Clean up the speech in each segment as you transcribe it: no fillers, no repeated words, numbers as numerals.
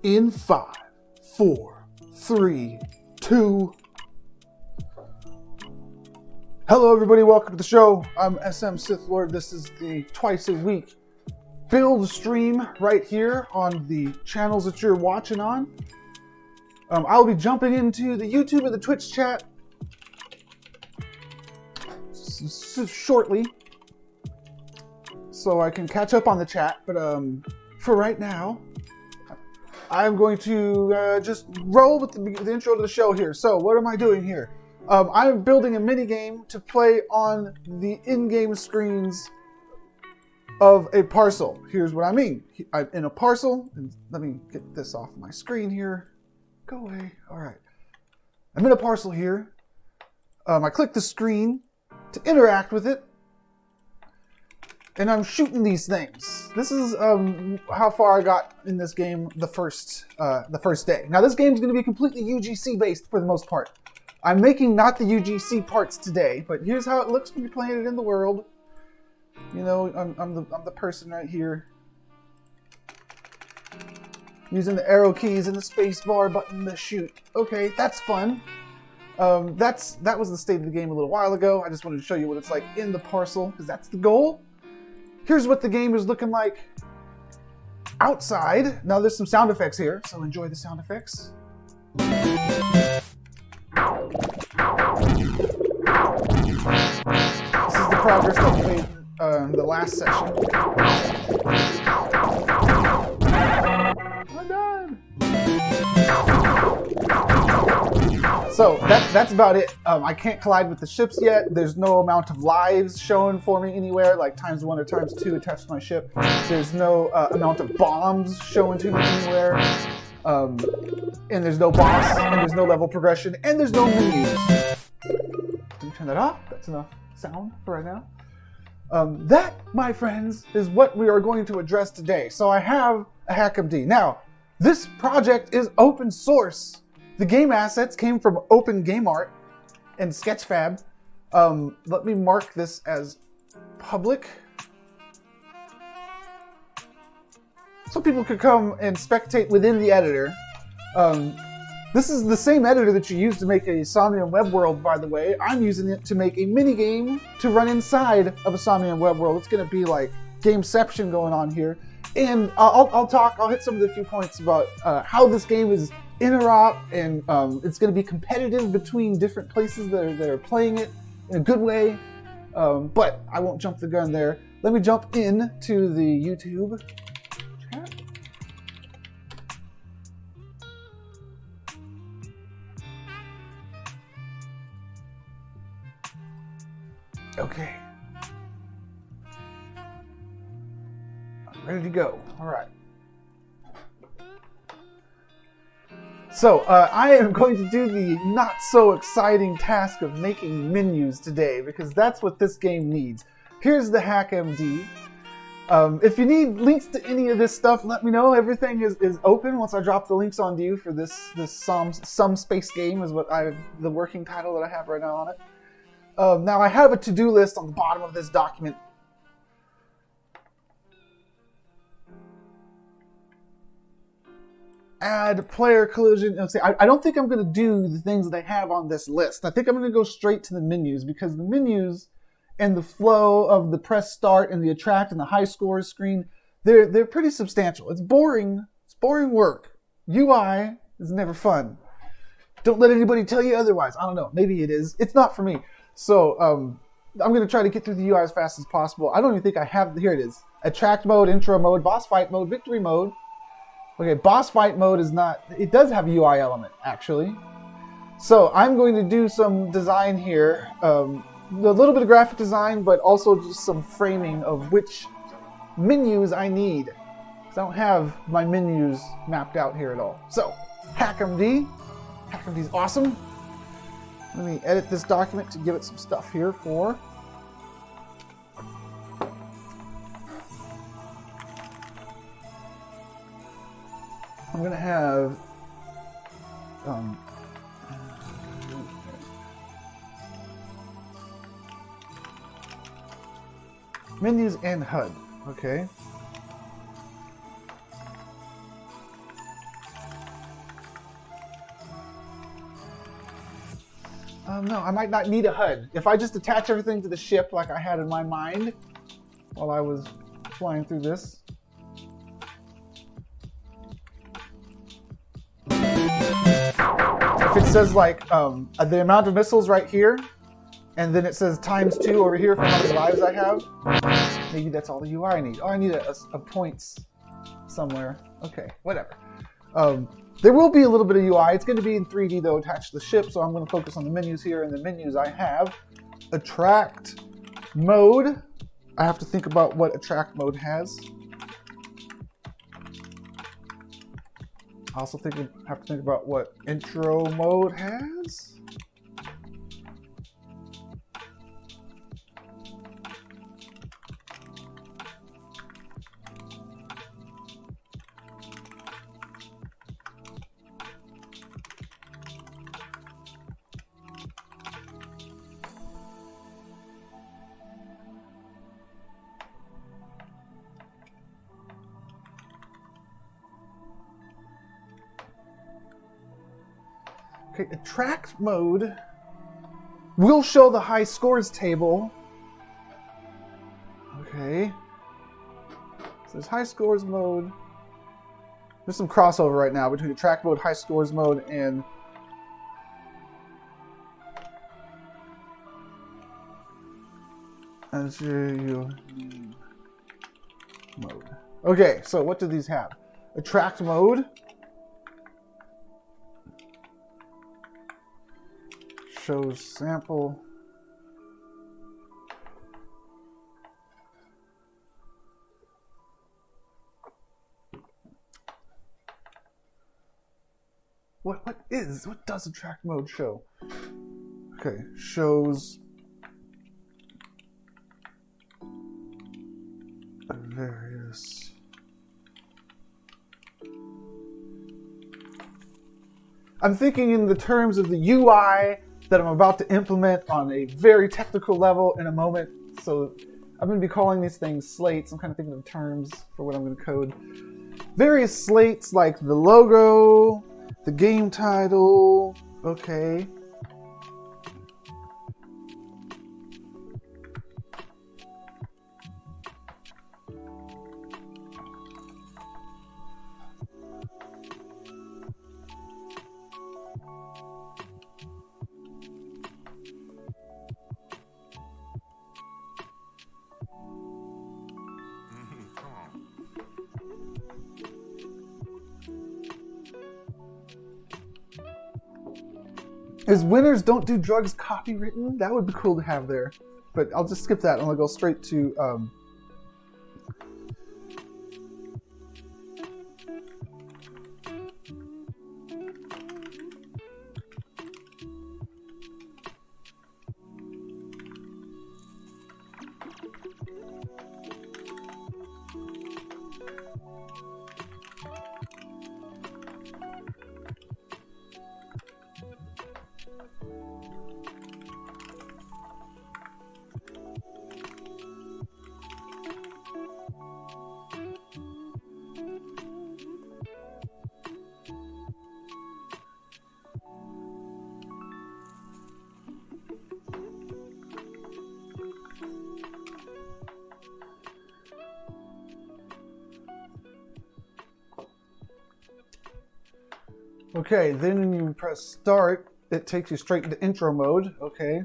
In 5, 4, 3, 2. Hello everybody, welcome to the show. I'm SM SithLord. This is the twice a week build stream right here on the channels that you're watching on. I'll be jumping into the YouTube and the Twitch chat shortly so I can catch up on the chat, but for right now I'm going to just roll with the intro to the show here. So what am I doing here? I'm building a mini game to play on the in-game screens of a parcel. Here's what I mean. I'm in a parcel, and let me get this off my screen here. Go away. All right. I'm in a parcel here. I click the screen to interact with it, and I'm shooting these things. This is how far I got in this game the first day. Now this game's going to be completely UGC based for the most part. I'm making not the UGC parts today, but here's how it looks when you're playing it in the world. You know, I'm the person right here, using the arrow keys and the space bar button to shoot. Okay, that's fun. That was the state of the game a little while ago. I just wanted to show you what it's like in the parcel, because that's the goal. Here's what the game is looking like outside. Now there's some sound effects here, so enjoy the sound effects. This is the progress that we made in the last session. I'm done. So that's about it. I can't collide with the ships yet. There's no amount of lives shown for me anywhere, like ×1 or ×2 attached to my ship. There's no amount of bombs shown to me anywhere. And there's no boss, and there's no level progression, and there's no menus. Let me turn that off. That's enough sound for right now. That, my friends, is what we are going to address today. So I have a HackMD. Now, this project is open source. The game assets came from OpenGameArt and Sketchfab. Let me mark this as public, so people could come and spectate within the editor. This is the same editor that you use to make a Somnium Web World, by the way. I'm using it to make a mini game to run inside of a Somnium Web World. It's going to be like gameception going on here. And I'll hit some of the few points about how this game is interop, and it's going to be competitive between different places that are playing it in a good way. But I won't jump the gun there. Let me jump in to the YouTube chat. Okay. I'm ready to go. All right. So, I am going to do the not so exciting task of making menus today, because that's what this game needs. Here's the HackMD. If you need links to any of this stuff, let me know. Everything is open once I drop the links onto you for this Somnium Space game is what the working title that I have right now on it. Now I have a to-do list on the bottom of this document. Add player collision. I don't think I'm going to do the things that I have on this list. I think I'm going to go straight to the menus, because the menus and the flow of the press start and the attract and the high scores screen, they're pretty substantial. It's boring. It's boring work. UI is never fun. Don't let anybody tell you otherwise. I don't know. Maybe it is. It's not for me. So I'm going to try to get through the UI as fast as possible. I don't even think I have. Here it is. Attract mode, intro mode, boss fight mode, victory mode. Okay, boss fight mode is not, it does have a UI element, actually. So I'm going to do some design here. A little bit of graphic design, but also just some framing of which menus I need, because I don't have my menus mapped out here at all. So, HackMD. HackMD is awesome. Let me edit this document to give it some stuff here for... I'm going to have menus and HUD, okay. No, I might not need a HUD. If I just attach everything to the ship like I had in my mind while I was flying through this. If it says like the amount of missiles right here, and then it says ×2 over here for how many lives I have, maybe that's all the UI I need. Oh, I need a points somewhere. Okay, whatever. There will be a little bit of UI. It's going to be in 3D though, attached to the ship, so I'm going to focus on the menus here. And the menus I have attract mode. I have to think about what attract mode has. I also have to think about what intro mode has. Okay, attract mode will show the high scores table. Okay. So there's high scores mode. There's some crossover right now between attract mode, high scores mode, and mode. Okay, so what do these have? Attract mode shows sample. What does attract mode show? Okay, shows various I'm thinking in the terms of the UI that I'm about to implement on a very technical level in a moment. So I'm going to be calling these things slates. I'm kind of thinking of terms for what I'm going to code. Various slates like the logo, the game title, okay. Is winners don't do drugs copywritten? That would be cool to have there. But I'll just skip that and I'll go straight to okay, then when you press start, it takes you straight into intro mode. Okay.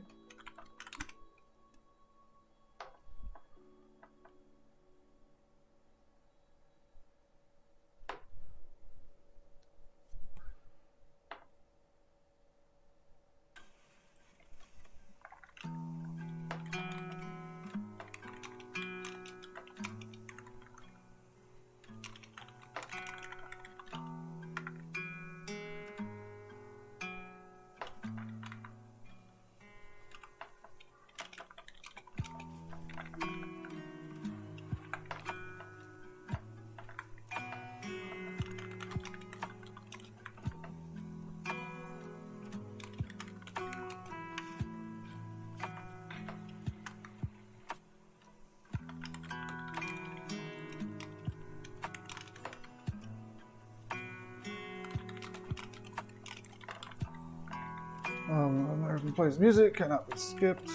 person plays music cannot be skipped.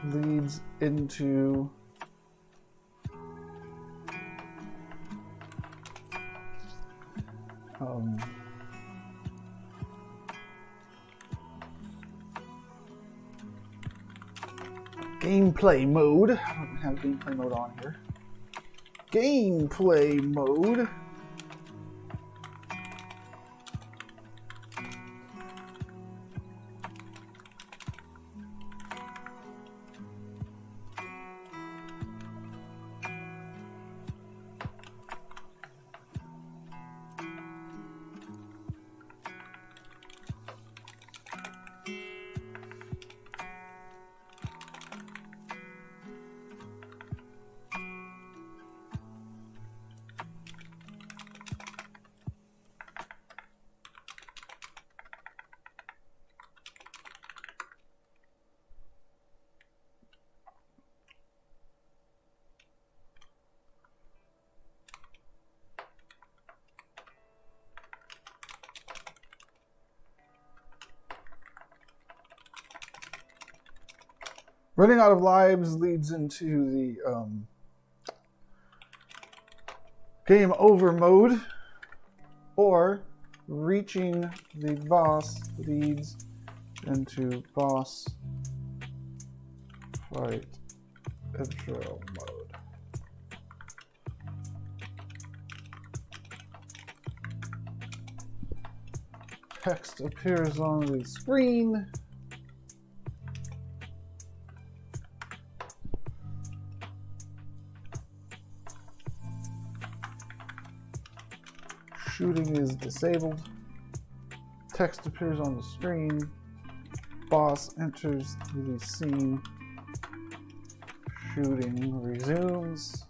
Leads into gameplay mode. I don't have gameplay mode on here. Gameplay mode. Running out of lives leads into the game over mode, or reaching the boss leads into boss fight intro mode. Text appears on the screen. Shooting is disabled. Text appears on the screen. Boss enters the scene. Shooting resumes.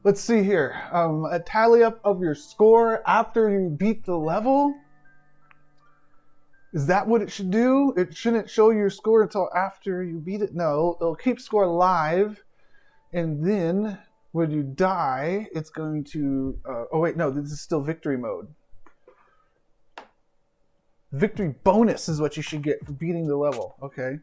Let's see here. A tally up of your score after you beat the level. Is that what it should do? It shouldn't show your score until after you beat it. No, it'll keep score live. And then when you die, it's going to... oh wait, no, this is still victory mode. Victory bonus is what you should get for beating the level. Okay.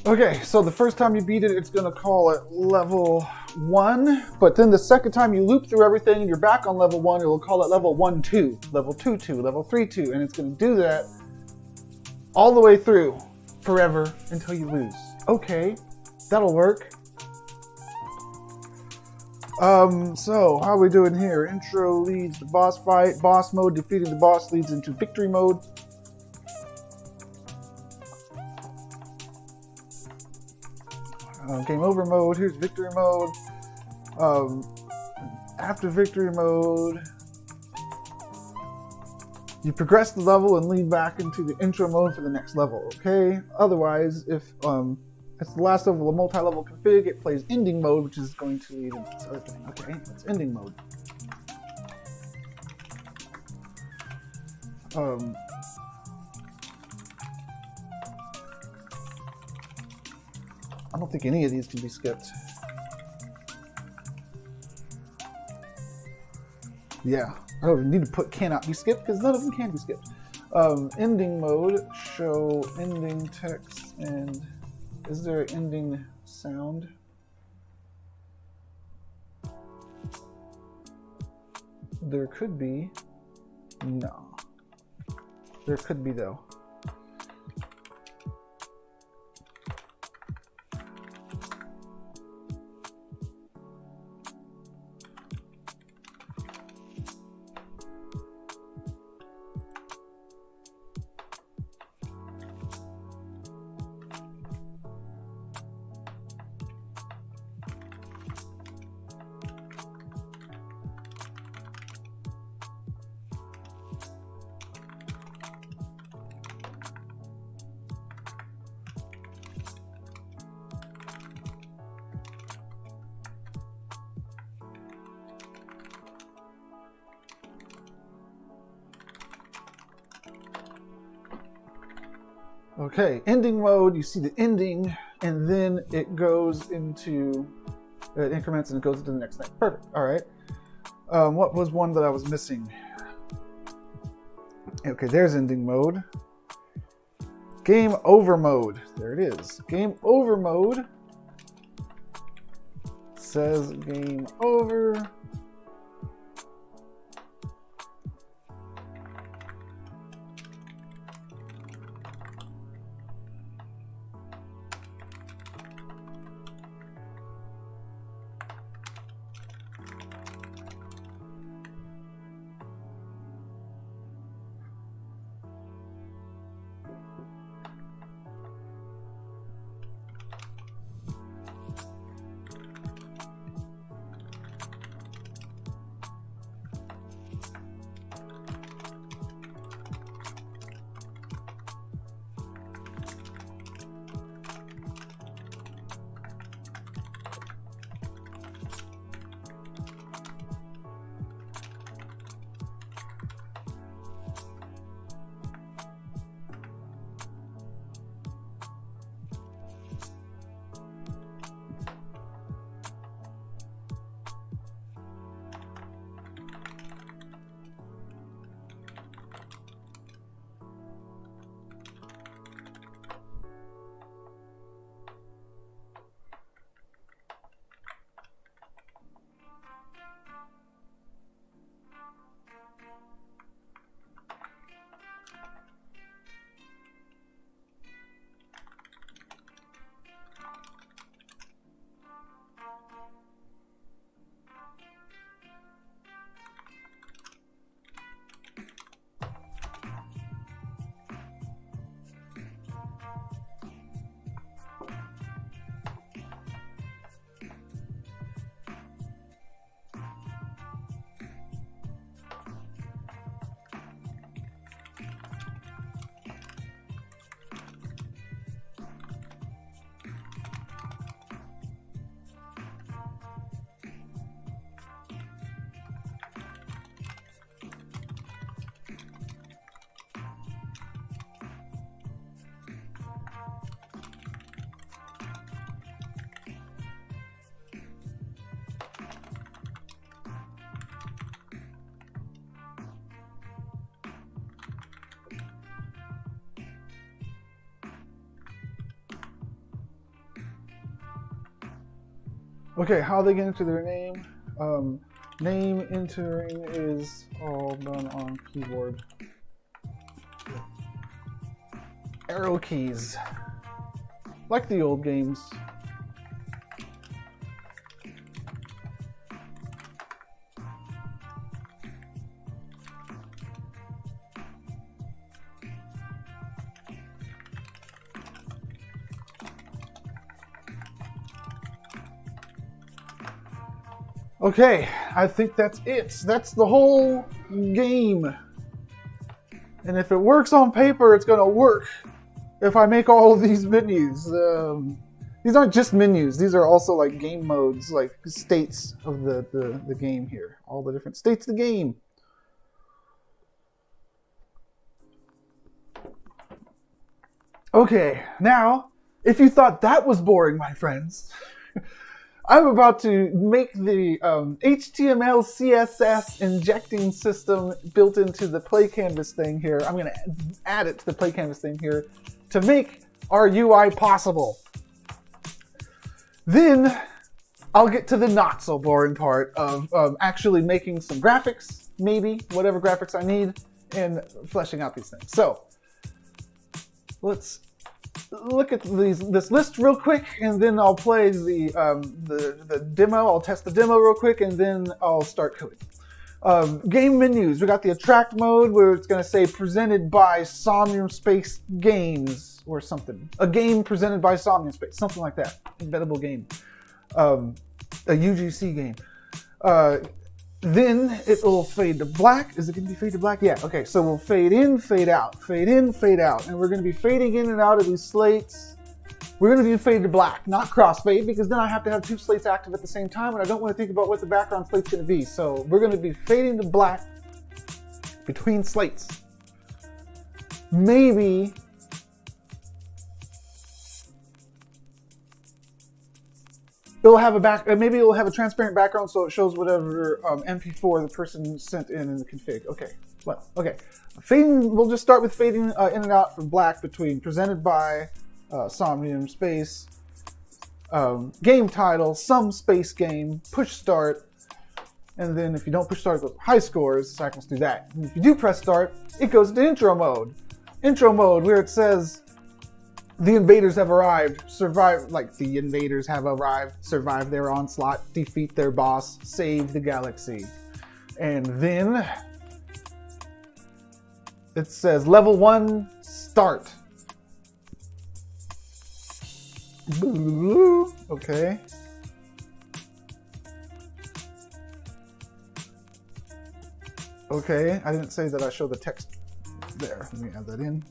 Okay, so the first time you beat it, it's going to call it level 1. But then the second time you loop through everything and you're back on level 1, it will call it level 1-2, level 2-2, level 3-2. And it's going to do that all the way through forever until you lose. Okay, that'll work. So how are we doing here? Intro leads to boss fight. Boss mode, defeating the boss leads into victory mode. Game over mode. Here's victory mode. After victory mode, you progress the level and lead back into the intro mode for the next level. Okay. Otherwise, if it's the last level of multi-level config, it plays ending mode, which is going to lead into this other thing. Okay, that's ending mode. I don't think any of these can be skipped. Yeah, I don't even need to put cannot be skipped because none of them can be skipped. Ending mode, show ending text, and is there an ending sound? There could be. No. There could be though. Okay, ending mode, you see the ending, and then it goes into, it increments and it goes into the next thing. Perfect, all right. What was one that I was missing? Okay, there's ending mode. Game over mode, there it is. Game over mode says game over. Okay, how they get into their name? Name entering is all done on keyboard. Arrow keys, like the old games. Okay, I think that's it. That's the whole game. And if it works on paper, it's gonna work if I make all of these menus. These aren't just menus. These are also like game modes, like states of the game here. All the different states of the game. Okay, now, if you thought that was boring, my friends, I'm about to make the HTML CSS injecting system built into the play canvas thing here. I'm going to add it to the play canvas thing here to make our UI possible. Then I'll get to the not so boring part of actually making some graphics, maybe, whatever graphics I need, and fleshing out these things. So let's look at this list real quick, and then I'll play the demo. I'll test the demo real quick, and then I'll start coding. Game menus. We got the attract mode where it's going to say presented by Somnium Space Games or something. A game presented by Somnium Space, something like that. Embeddable game. A UGC game. Then it will fade to black. Is it going to be fade to black? Yeah, okay, so we'll fade in, fade out, fade in, fade out. And we're going to be fading in and out of these slates. We're going to do fade to black, not crossfade, because then I have to have two slates active at the same time, and I don't want to think about what the background slate's going to be. So we're going to be fading to black between slates. Maybe it'll have maybe it'll have a transparent background so it shows whatever MP4 the person sent in the config. Okay, well, okay. Fading, we'll just start with fading in and out from black between presented by Somnium Space, game title, some space game, push start, and then if you don't push start, it goes high scores, so I can do that. And if you do press start, it goes to intro mode. Intro mode, where it says, the invaders have arrived, survive, like the invaders have arrived, survive their onslaught, defeat their boss, save the galaxy. And then it says level 1, start. Okay. Okay, I didn't say that I show the text there. Let me add that in.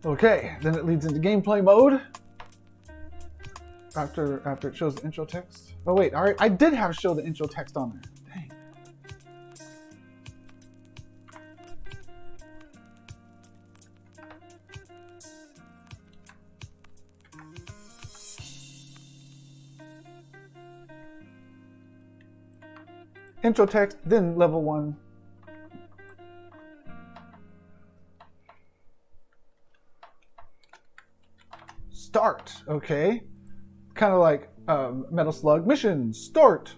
Okay, then it leads into gameplay mode. After it shows the intro text. Oh wait, all right, I did have show the intro text on there. Dang. Intro text, then level 1. Start, okay. Kind of like Metal Slug mission, start.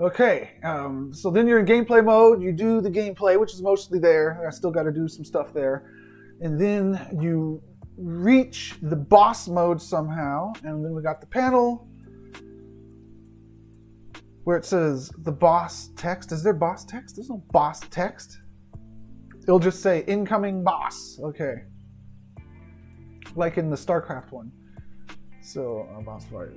Okay, so then you're in gameplay mode. You do the gameplay, which is mostly there. I still got to do some stuff there. And then you reach the boss mode somehow. And then we got the panel where it says the boss text. Is there boss text? There's no boss text. It'll just say incoming boss. Okay. Like in the StarCraft one. So, boss fight.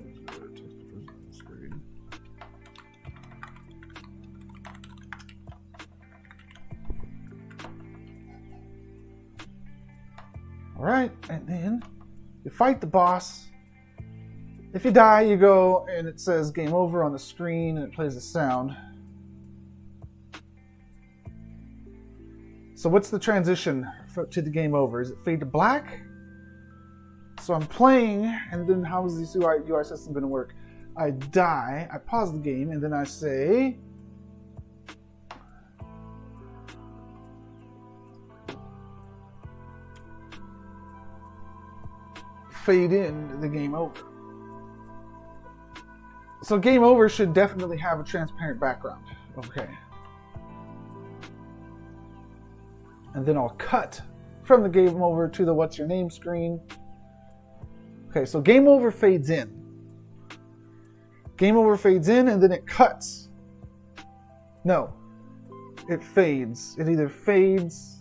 Alright, and then you fight the boss. If you die, you go and it says game over on the screen and it plays a sound. So what's the transition to the game over? Is it fade to black? So I'm playing, and then how is this UI system going to work? I die, I pause the game, and then I say... fade in the game over. So game over should definitely have a transparent background. Okay. And then I'll cut from the game over to the what's your name screen. Okay, so game over fades in. Game over fades in and then it cuts. No, it fades. It either fades.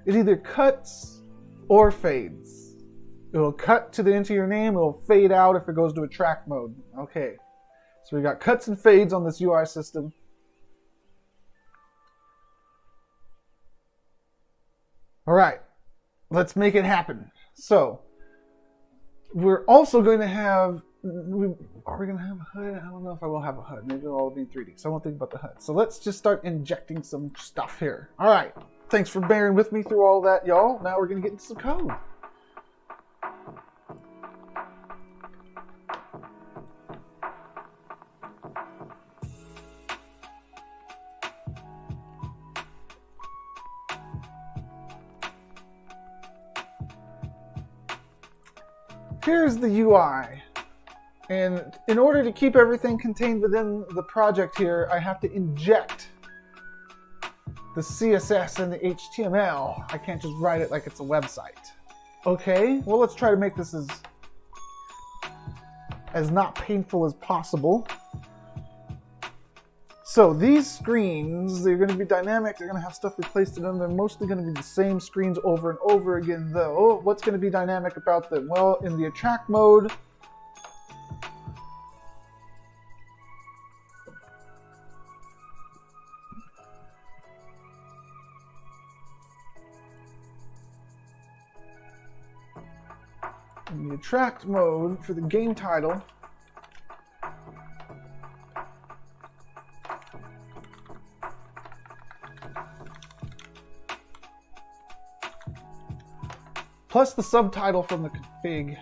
It either cuts or fades. It will cut to the into your name. It will fade out if it goes to a track mode. Okay, so we got cuts and fades on this UI system. All right, let's make it happen. So we're also going to have, are we going to have a HUD? I don't know if I will have a HUD. Maybe it'll all be in 3D, so I won't think about the HUD. So let's just start injecting some stuff here. All right, thanks for bearing with me through all that, y'all. Now we're going to get into some code. Here's the UI, and in order to keep everything contained within the project here, I have to inject the CSS and the HTML. I can't just write it like it's a website. Okay, well let's try to make this as not painful as possible. So these screens, they're going to be dynamic, they're going to have stuff replaced in them, they're mostly going to be the same screens over and over again though. What's going to be dynamic about them? Well, in the attract mode, for the game title, plus the subtitle from the config.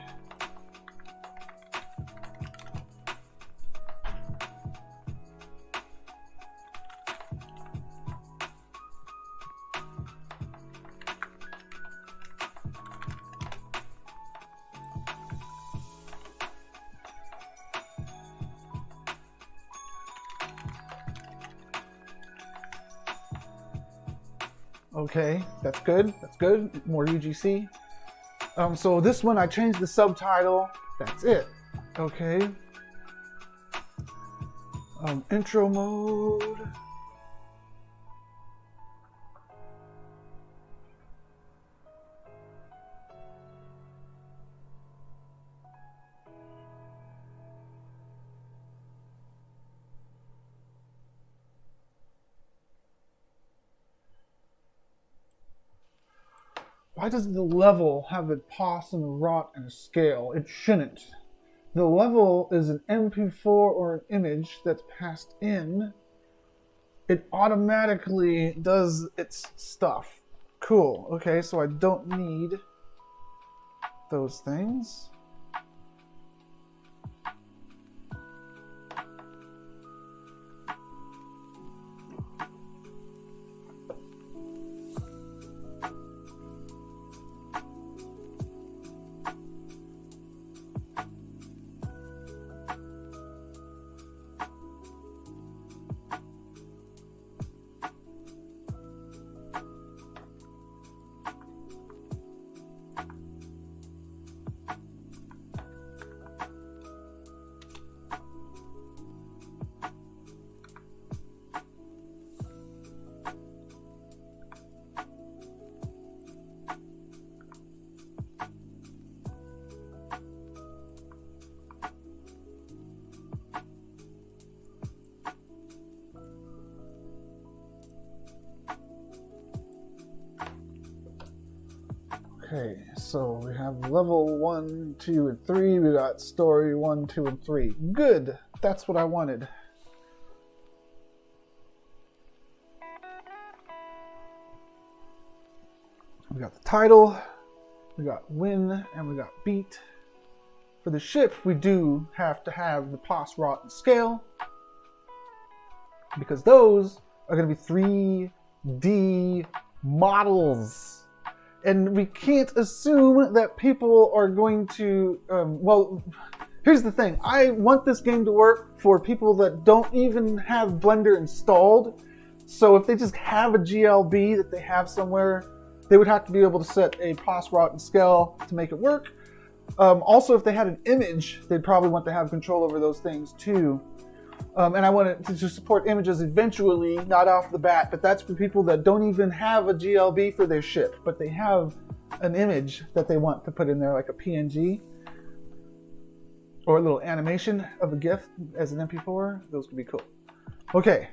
Okay, that's good. That's good. More UGC. So this one, I changed the subtitle. That's it. Okay. Intro mode. Why does the level have a pos and a rot and a scale? It shouldn't. The level is an MP4 or an image that's passed in. It automatically does its stuff. Cool. Okay, so I don't need those things. Okay, so we have level 1, 2, and 3. We got story 1, 2, and 3. Good. That's what I wanted. got the title, we got win, and we got beat. For the ship, we do have to have the pos, rot, and scale, because those are going to be 3D models. And we can't assume that people are going to, well, here's the thing. I want this game to work for people that don't even have Blender installed. So if they just have a GLB that they have somewhere, they would have to be able to set a pos, rot, and scale to make it work. Also, if they had an image, they'd probably want to have control over those things too. And I want it to support images eventually, not off the bat, but that's for people that don't even have a GLB for their ship, but they have an image that they want to put in there, like a PNG or a little animation of a GIF as an MP4. Those could be cool. Okay.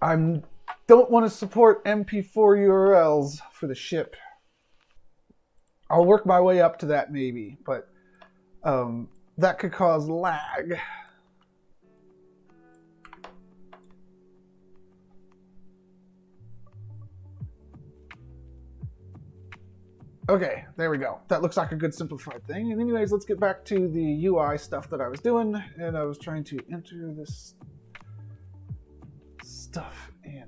I don't want to support MP4 URLs for the ship. I'll work my way up to that maybe, but that could cause lag. Okay, there we go. That looks like a good simplified thing. And anyways, let's get back to the UI stuff that I was doing. And I was trying to enter this stuff in.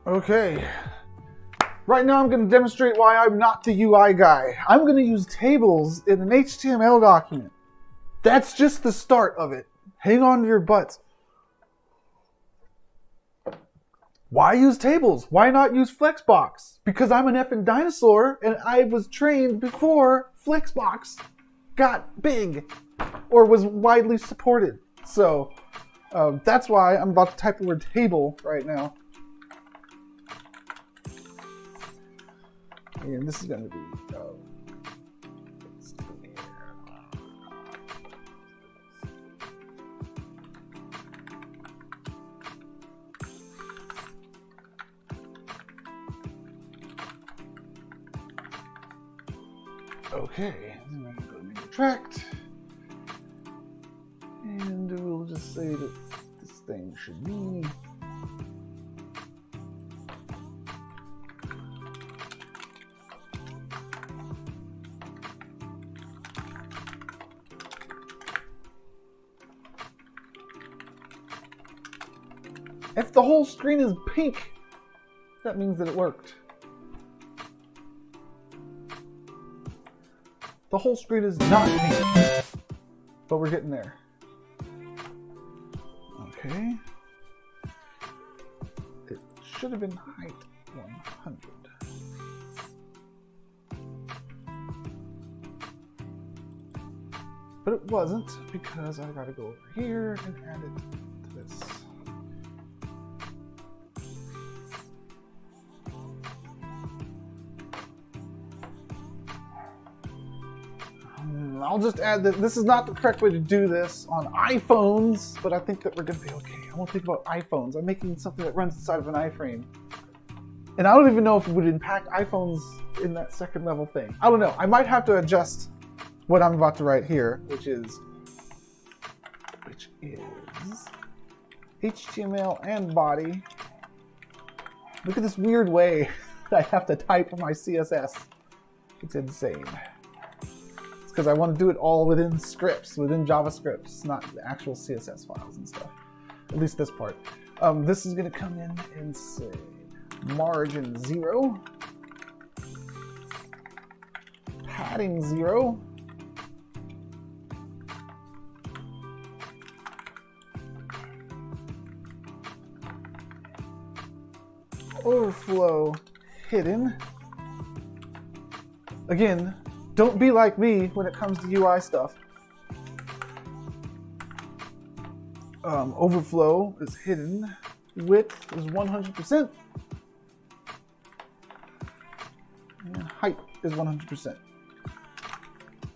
Okay, right now I'm going to demonstrate why I'm not the UI guy. I'm going to use tables in an HTML document. That's just the start of it. Hang on to your butts. Why use tables? Why not use Flexbox? Because I'm an effing dinosaur and I was trained before Flexbox got big or was widely supported. So that's why I'm about to type the word table right now. And this is going to be okay. I'm going to go to retract, and we'll just say that this thing should be if the whole screen is pink, that means that it worked. The whole screen is not pink, but we're getting there. Okay. It should have been height 100. But it wasn't, because I gotta go over here and add it to this. I'll just add that this is not the correct way to do this on iPhones, but I think that we're going to be okay. I won't think about iPhones. I'm making something that runs inside of an iframe. And I don't even know if it would impact iPhones in that second level thing. I don't know. I might have to adjust what I'm about to write here, which is HTML and body. Look at this weird way that I have to type my CSS. It's insane. It's because I want to do it all within scripts, within JavaScripts, not the actual CSS files and stuff. At least this part. This is going to come in and say margin 0, padding 0, overflow hidden. Again, don't be like me when it comes to UI stuff. Overflow is hidden. Width is 100%. And height is 100%.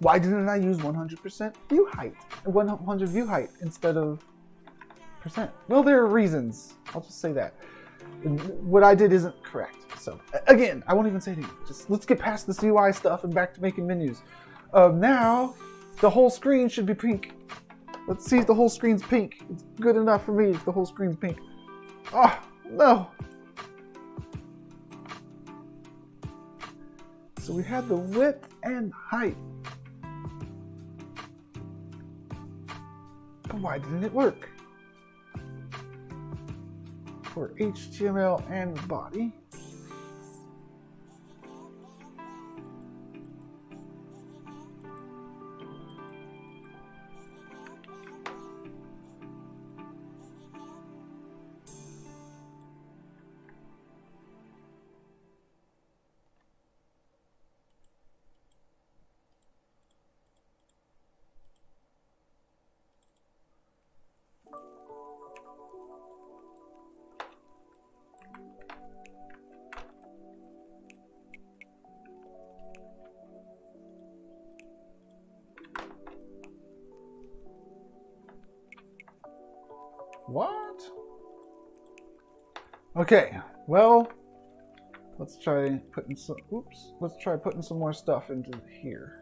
Why didn't I use 100% view height? 100 view height instead of percent? Well, there are reasons. I'll just say that. What I did isn't correct. So again, I won't even say it again. Just let's get past this UI stuff and back to making menus. Now, the whole screen should be pink. Let's see if the whole screen's pink. It's good enough for me if the whole screen's pink. Oh, no. So we had the width and height. But why didn't it work? For HTML and body. What? Okay, well, let's try putting some, let's try putting some more stuff into here.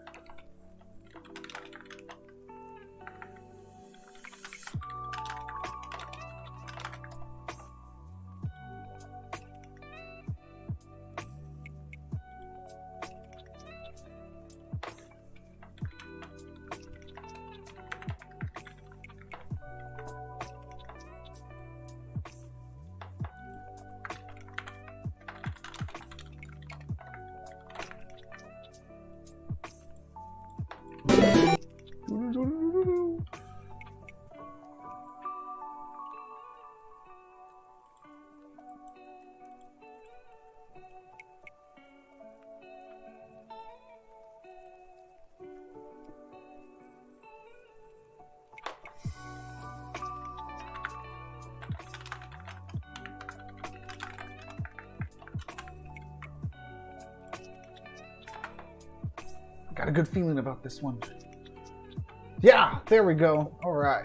Got a good feeling about this one. Yeah, there we go. All right.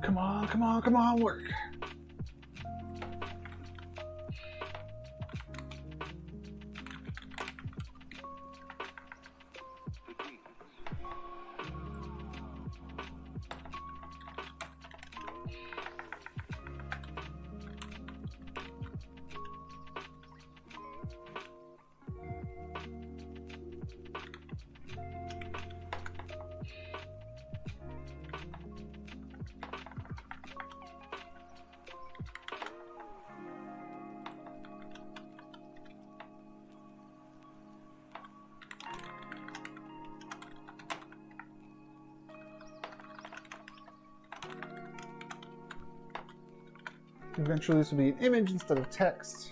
Come on, come on, come on, work. Eventually this will be an image instead of text.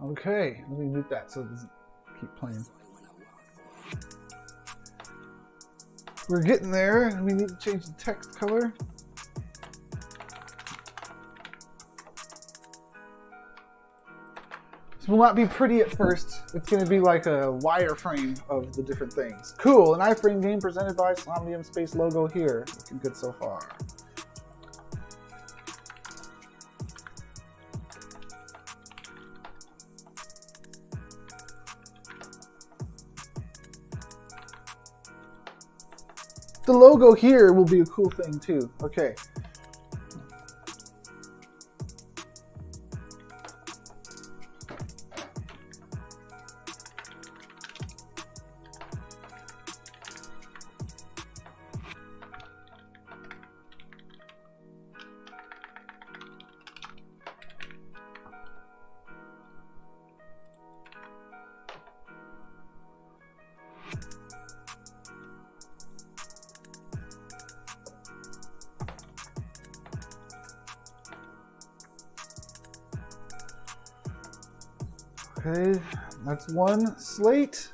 Okay, let me mute that so it doesn't keep playing. We're getting there, and we need to change the text color. This will not be pretty at first. It's going to be like a wireframe of the different things. Cool, an iframe game presented by Somnium Space logo here. Looking good so far. The logo here will be a cool thing too. Okay. Okay, that's one slate.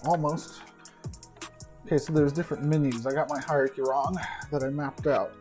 Almost. Okay, so there's different menus. I got my hierarchy wrong that I mapped out.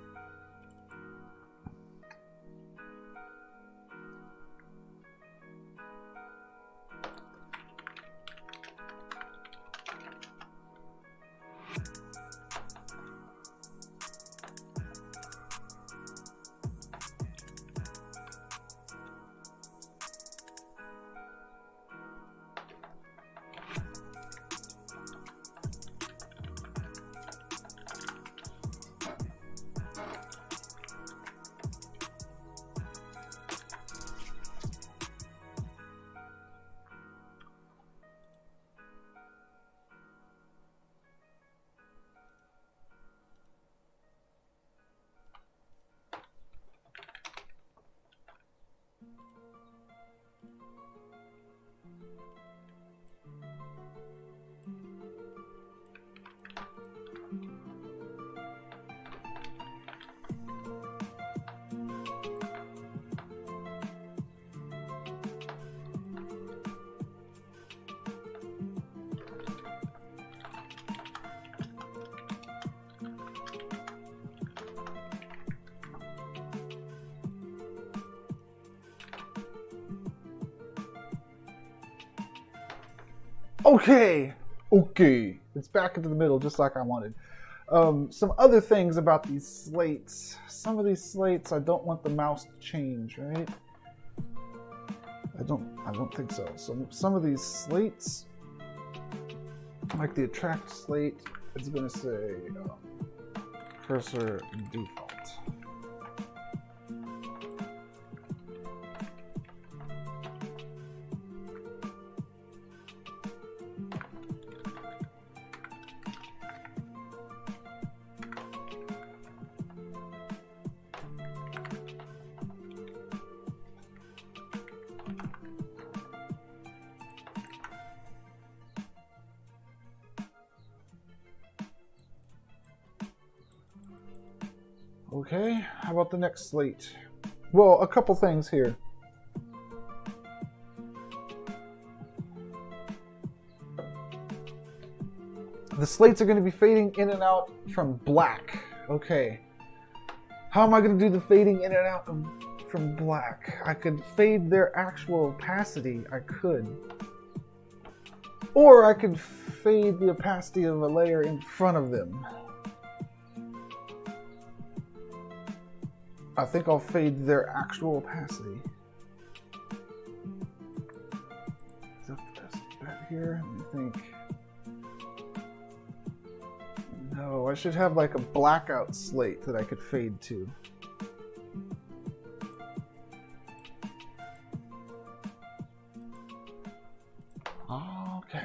Okay, it's back into the middle just like I wanted. Some other things about these slates. Some of these slates, I don't want the mouse to change, right? I don't think so. So some of these slates, like the attract slate, it's going to say cursor default. Okay, how about the next slate? Well, a couple things here. The slates are going to be fading in and out from black. Okay. How am I going to do the fading in and out from black? I could fade their actual opacity. I could. Or I could fade the opacity of a layer in front of them. I think I'll fade their actual opacity. Is that the best bet here? Let me think. No, I should have like a blackout slate that I could fade to. Okay.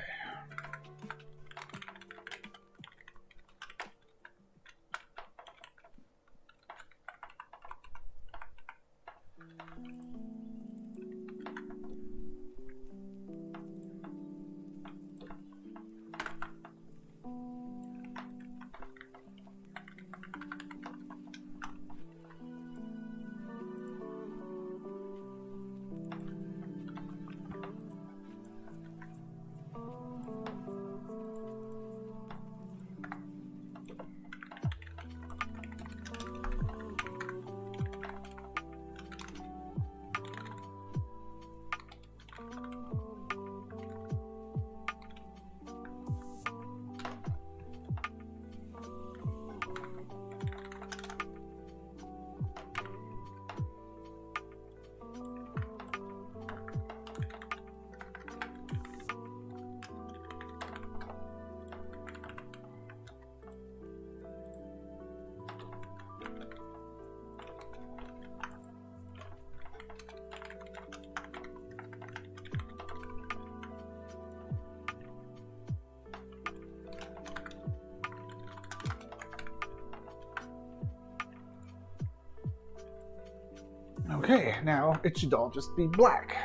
Okay, now it should all just be black.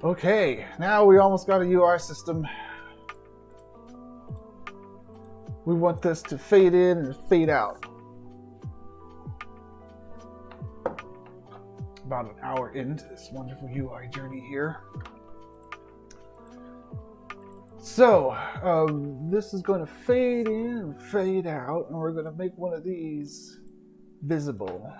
Okay, now we almost got a UI system. We want this to fade in and fade out. About an hour into this wonderful UI journey here. So, this is going to fade in and fade out, and we're going to make one of these visible.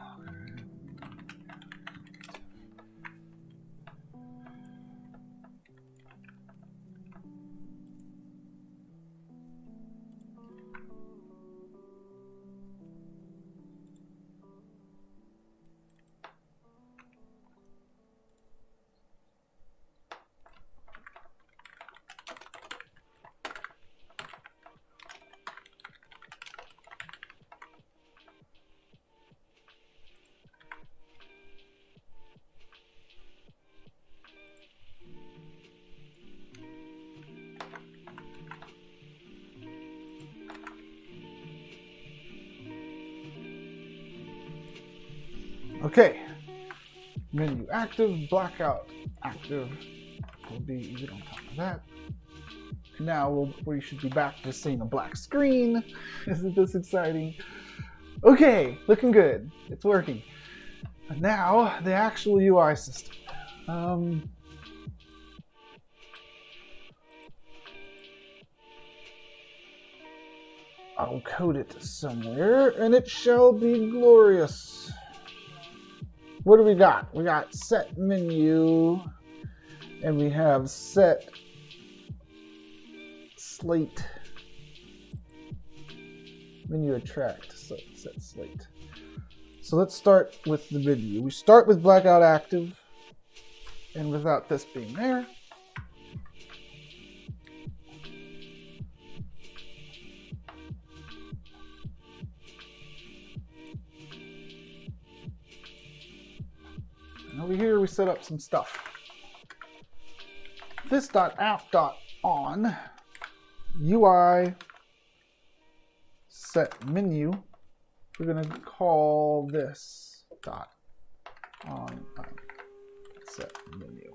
Okay, menu active, blackout active will be even on top of that. And now we should be back to seeing a black screen. Isn't this exciting? Okay, looking good. It's working. And now the actual UI system. I'll code it somewhere, and it shall be glorious. What do we got? We got set menu, and we have set slate. Menu attract, set slate. So let's start with the menu. We start with blackout active, and without this being there. And over here we set up some stuff. This.app.on UI set menu. We're going to call this dot on set menu.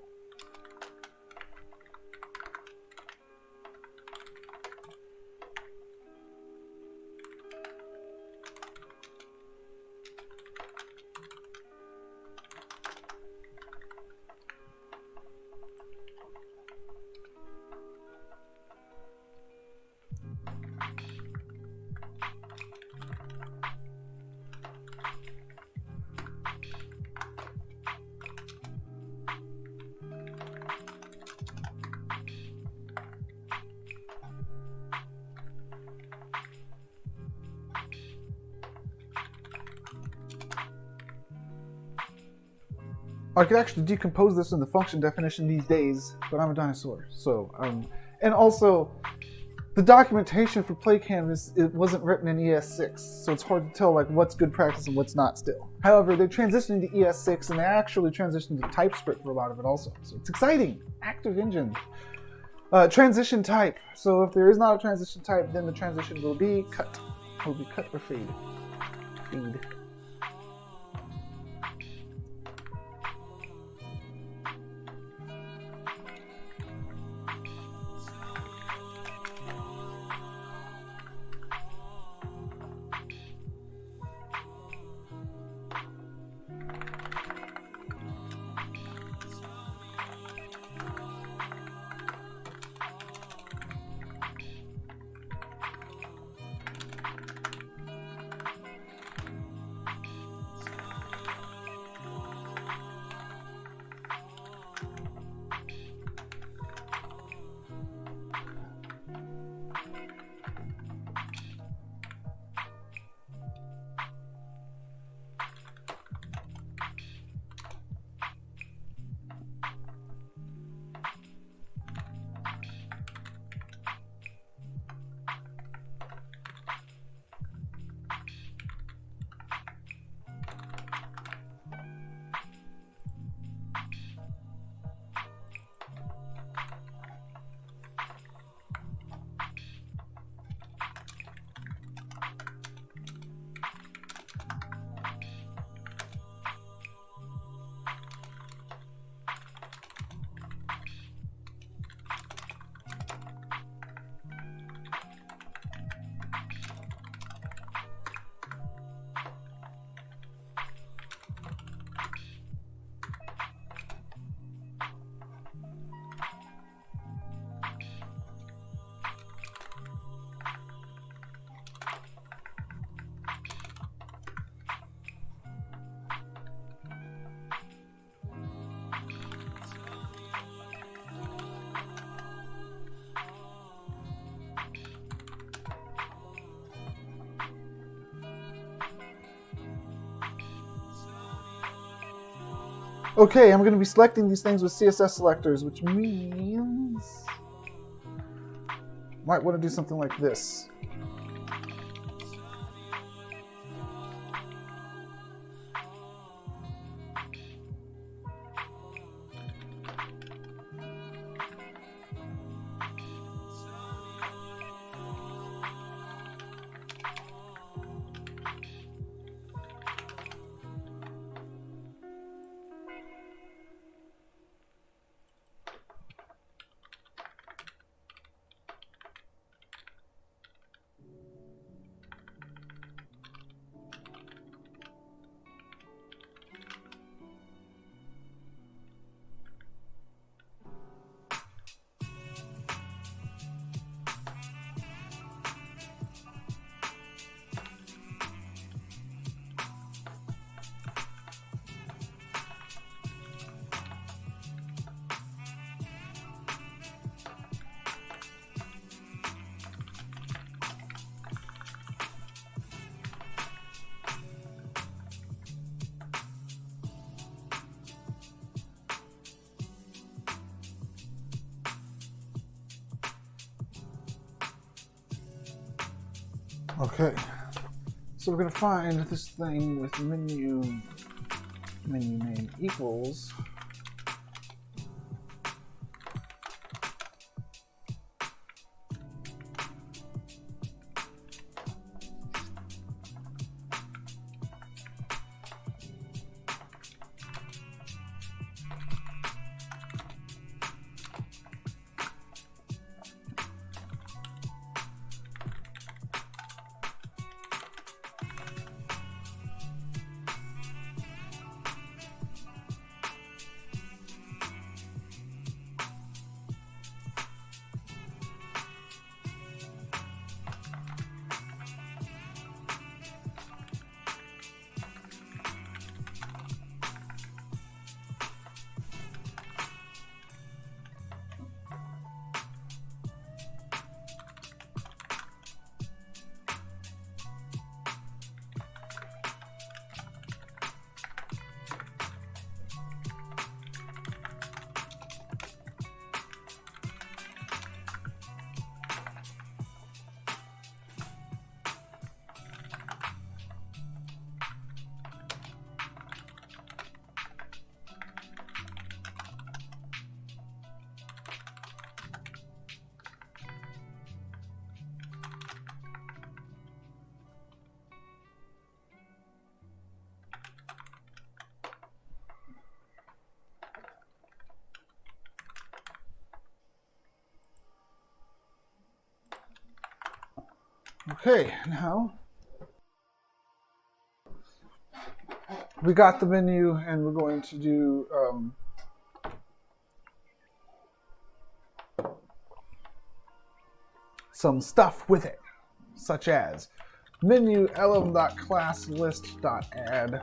I could actually decompose this in the function definition these days, but I'm a dinosaur. So, and also, the documentation for Play Canvas, it wasn't written in ES6, so it's hard to tell like what's good practice and what's not still. However, they're transitioning to ES6, and they actually transitioned to TypeScript for a lot of it also. So it's exciting. Active engine. Transition type. So if there is not a transition type, then the transition will be cut. It will be cut or fade. Fade. Okay, I'm going to be selecting these things with CSS selectors, which means might want to do something like this. Okay, so we're going to find this thing with menu name equals Okay, now we got the menu, and we're going to do some stuff with it, such as menu elem.classList.add.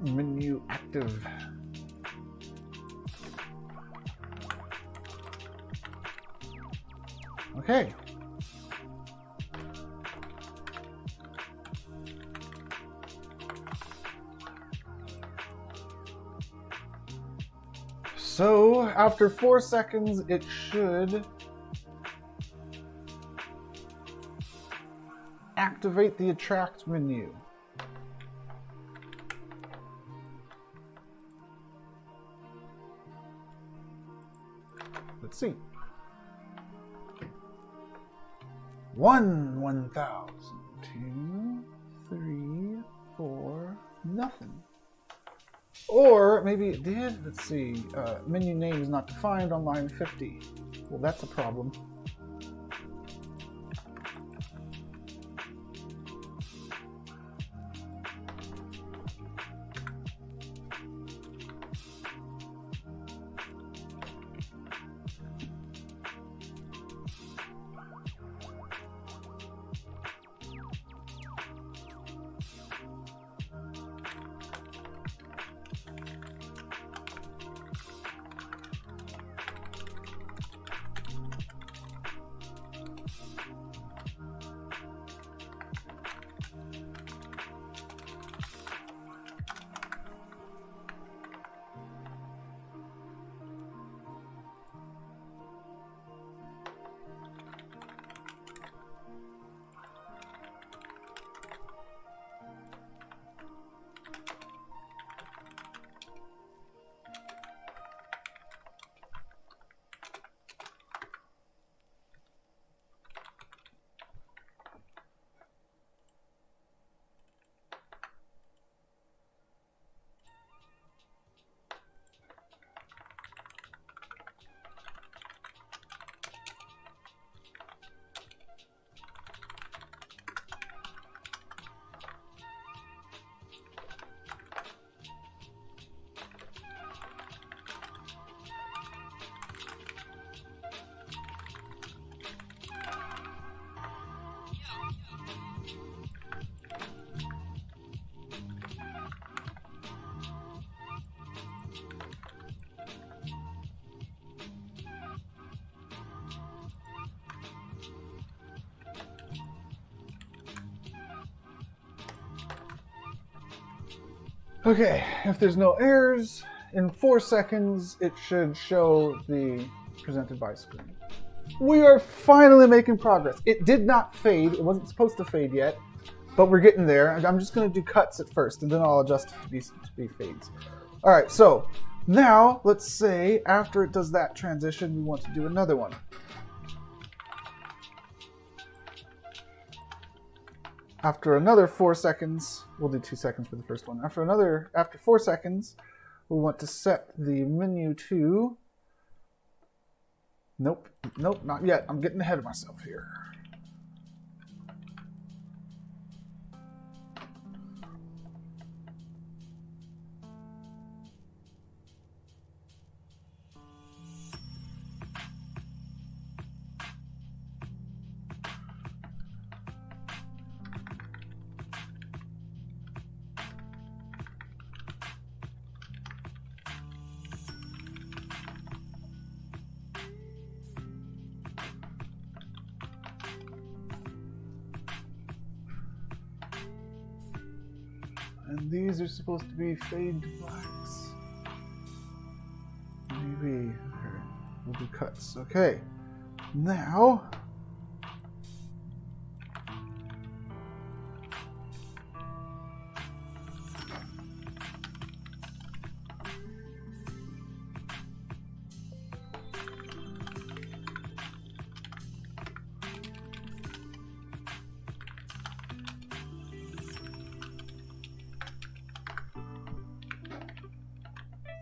Menu active. Okay. So after 4 seconds, it should activate the attract menu. Let's see. 1,000, 2, 3, 4, nothing. Or maybe it did. Let's see. Menu name is not defined on line 50. Well, that's a problem. Okay, if there's no errors, in 4 seconds, it should show the presented by screen. We are finally making progress. It did not fade. It wasn't supposed to fade yet, but we're getting there. I'm just going to do cuts at first, and then I'll adjust it to be fades. All right, so now let's say after it does that transition, we want to do another one. After another 4 seconds, we'll do 2 seconds for the first one. After 4 seconds, we want to set the menu to, nope, not yet. I'm getting ahead of myself here. And these are supposed to be fade to blacks. Maybe. We'll do cuts. Okay. Now.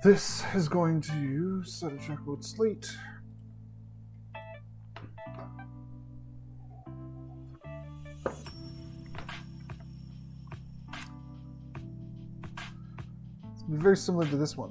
This is going to set a checkboard slate. It's going to be very similar to this one.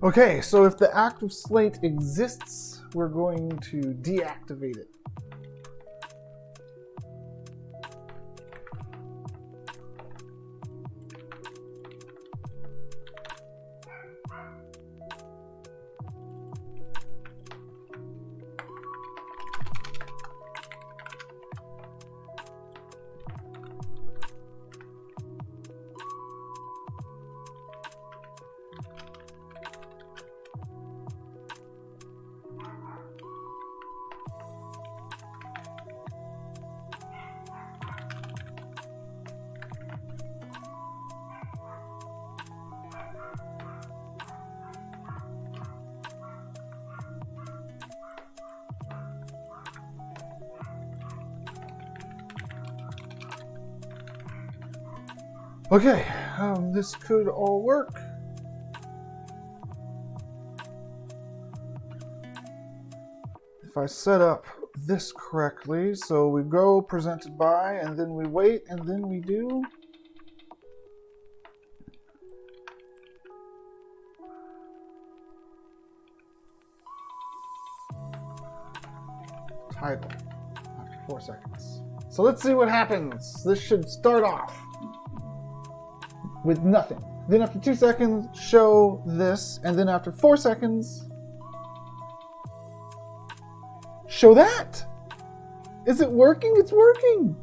Okay, so if the active slate exists, we're going to deactivate it. Okay, this could all work. if I set up this correctly, so we go presented by, and then we wait, and then we do title after 4 seconds. So let's see what happens. This should start off with nothing. Then after 2 seconds, show this, and then after 4 seconds, show that. Is it working? It's working.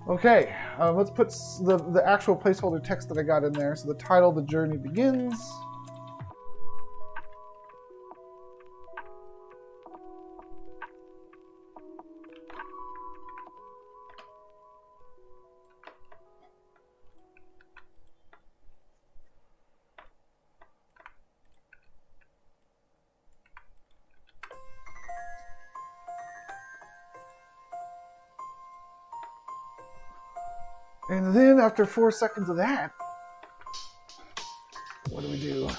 Okay, let's put the actual placeholder text that I got in there. So the title, The Journey Begins. And then after 4 seconds of that, what do we do?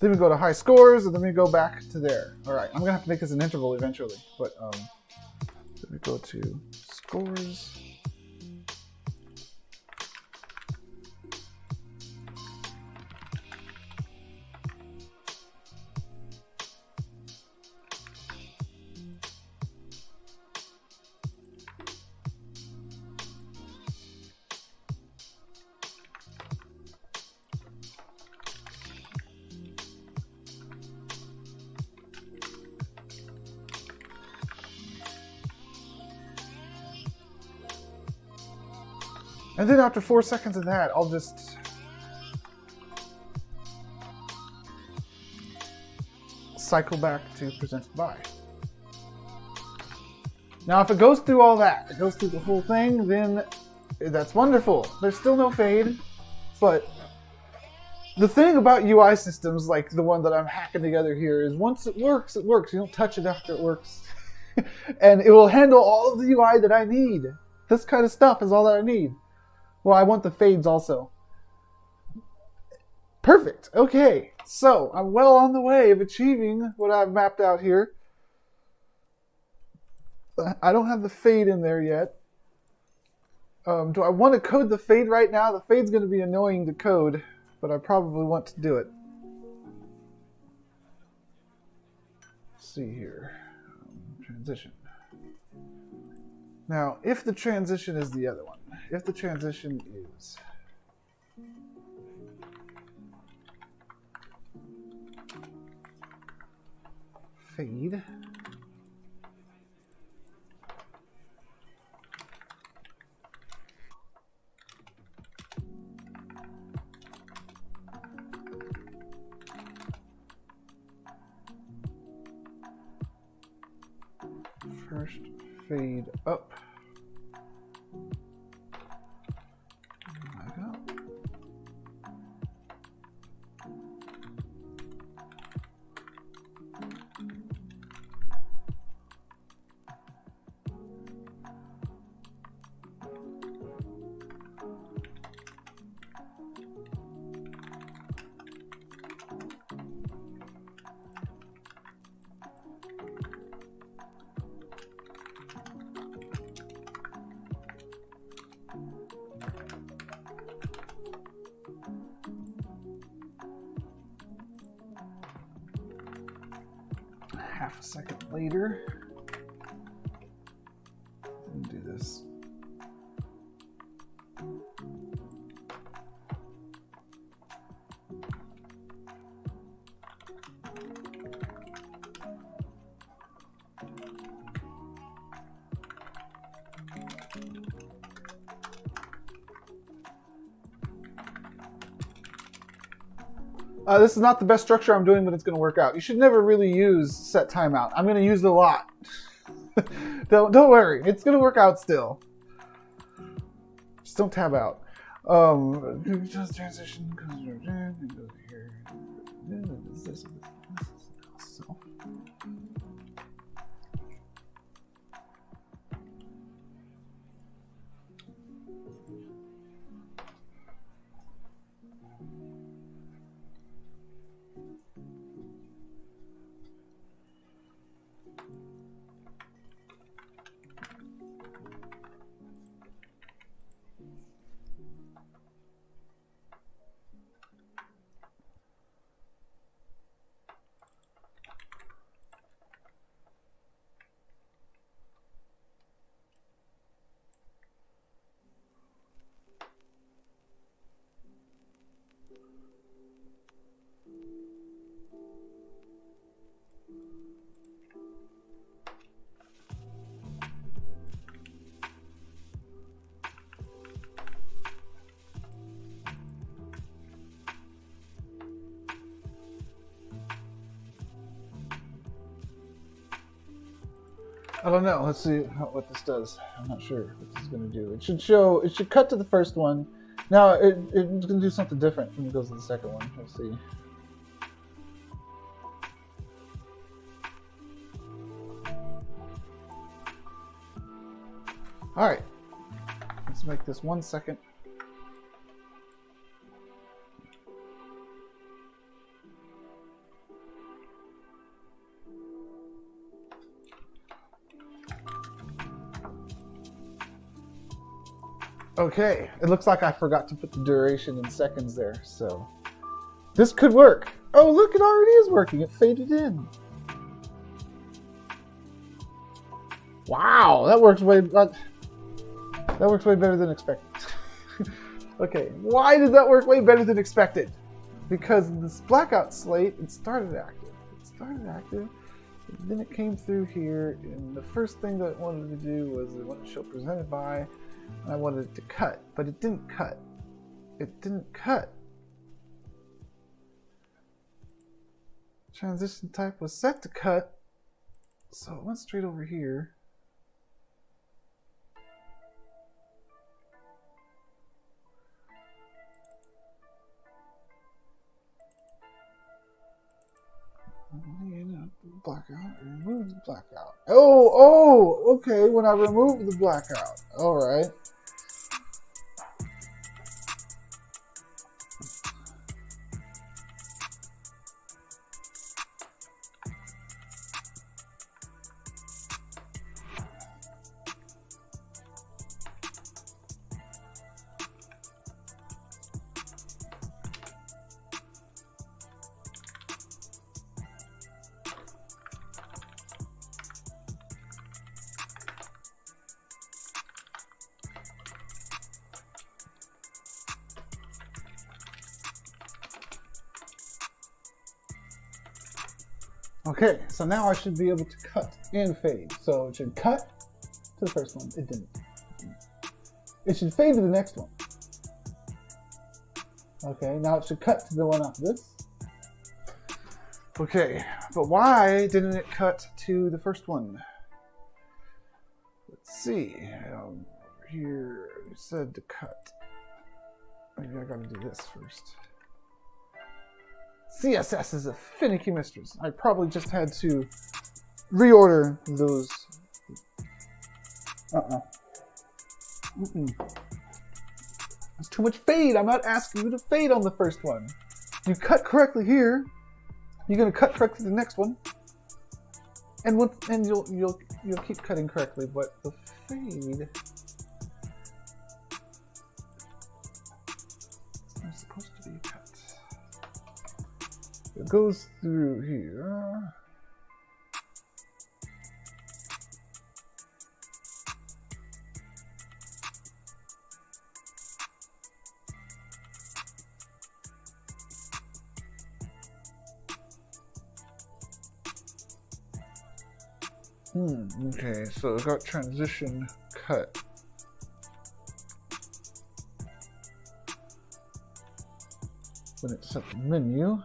Then we go to high scores, and then we go back to there. All right, I'm gonna have to make this an interval eventually, but then we go to scores. And then after 4 seconds of that, I'll just cycle back to presented by. Now, if it goes through all that, it goes through the whole thing, then that's wonderful. There's still no fade, but the thing about UI systems, like the one that I'm hacking together here, is once it works, it works. You don't touch it after it works. And it will handle all of the UI that I need. This kind of stuff is all that I need. Well, I want the fades also. Perfect. Okay, so I'm well on the way of achieving what I've mapped out here. I don't have the fade in there yet. Do I want to code the fade right now? The fade's going to be annoying to code, but I probably want to do it. Let's see here. Transition. Now, if the transition is the other one, if the transition is fade, first fade up. Half a second later, and do this. This is not the best structure I'm doing, but it's going to work out. You should never really use set timeout. I'm going to use it a lot. Don't worry. It's going to work out still. Just don't tab out. Just transition. Go here. This. So. I don't know. Let's see what this does. I'm not sure what this is going to do. It should show. It should cut to the first one. Now it's going to do something different when it goes to the second one. Let's see. All right. Let's make this 1 second. Okay, it looks like I forgot to put the duration in seconds there, so this could work. Oh, look, it already is working. It faded in. Wow, that works way better than expected. Okay, why did that work way better than expected? Because this blackout slate, it started active. And then it came through here, and the first thing that it wanted to do was it wanted to show presented by. I wanted it to cut, but it didn't cut. Transition type was set to cut, so it went straight over here. Blackout, remove the blackout. Oh, okay, when I remove the blackout. All right. Okay, so now I should be able to cut and fade. So it should cut to the first one. It didn't. It should fade to the next one. Okay, now it should cut to the one after this. Okay, but why didn't it cut to the first one? Let's see. Over here, it said to cut. Maybe I gotta do this first. CSS is a finicky mistress. I probably just had to reorder those. It's too much fade. I'm not asking you to fade on the first one. You cut correctly here. You're gonna cut correctly the next one, and you'll keep cutting correctly. But the fade is not supposed to be cut. It goes through here. Okay, so I got transition cut. When it's set the menu.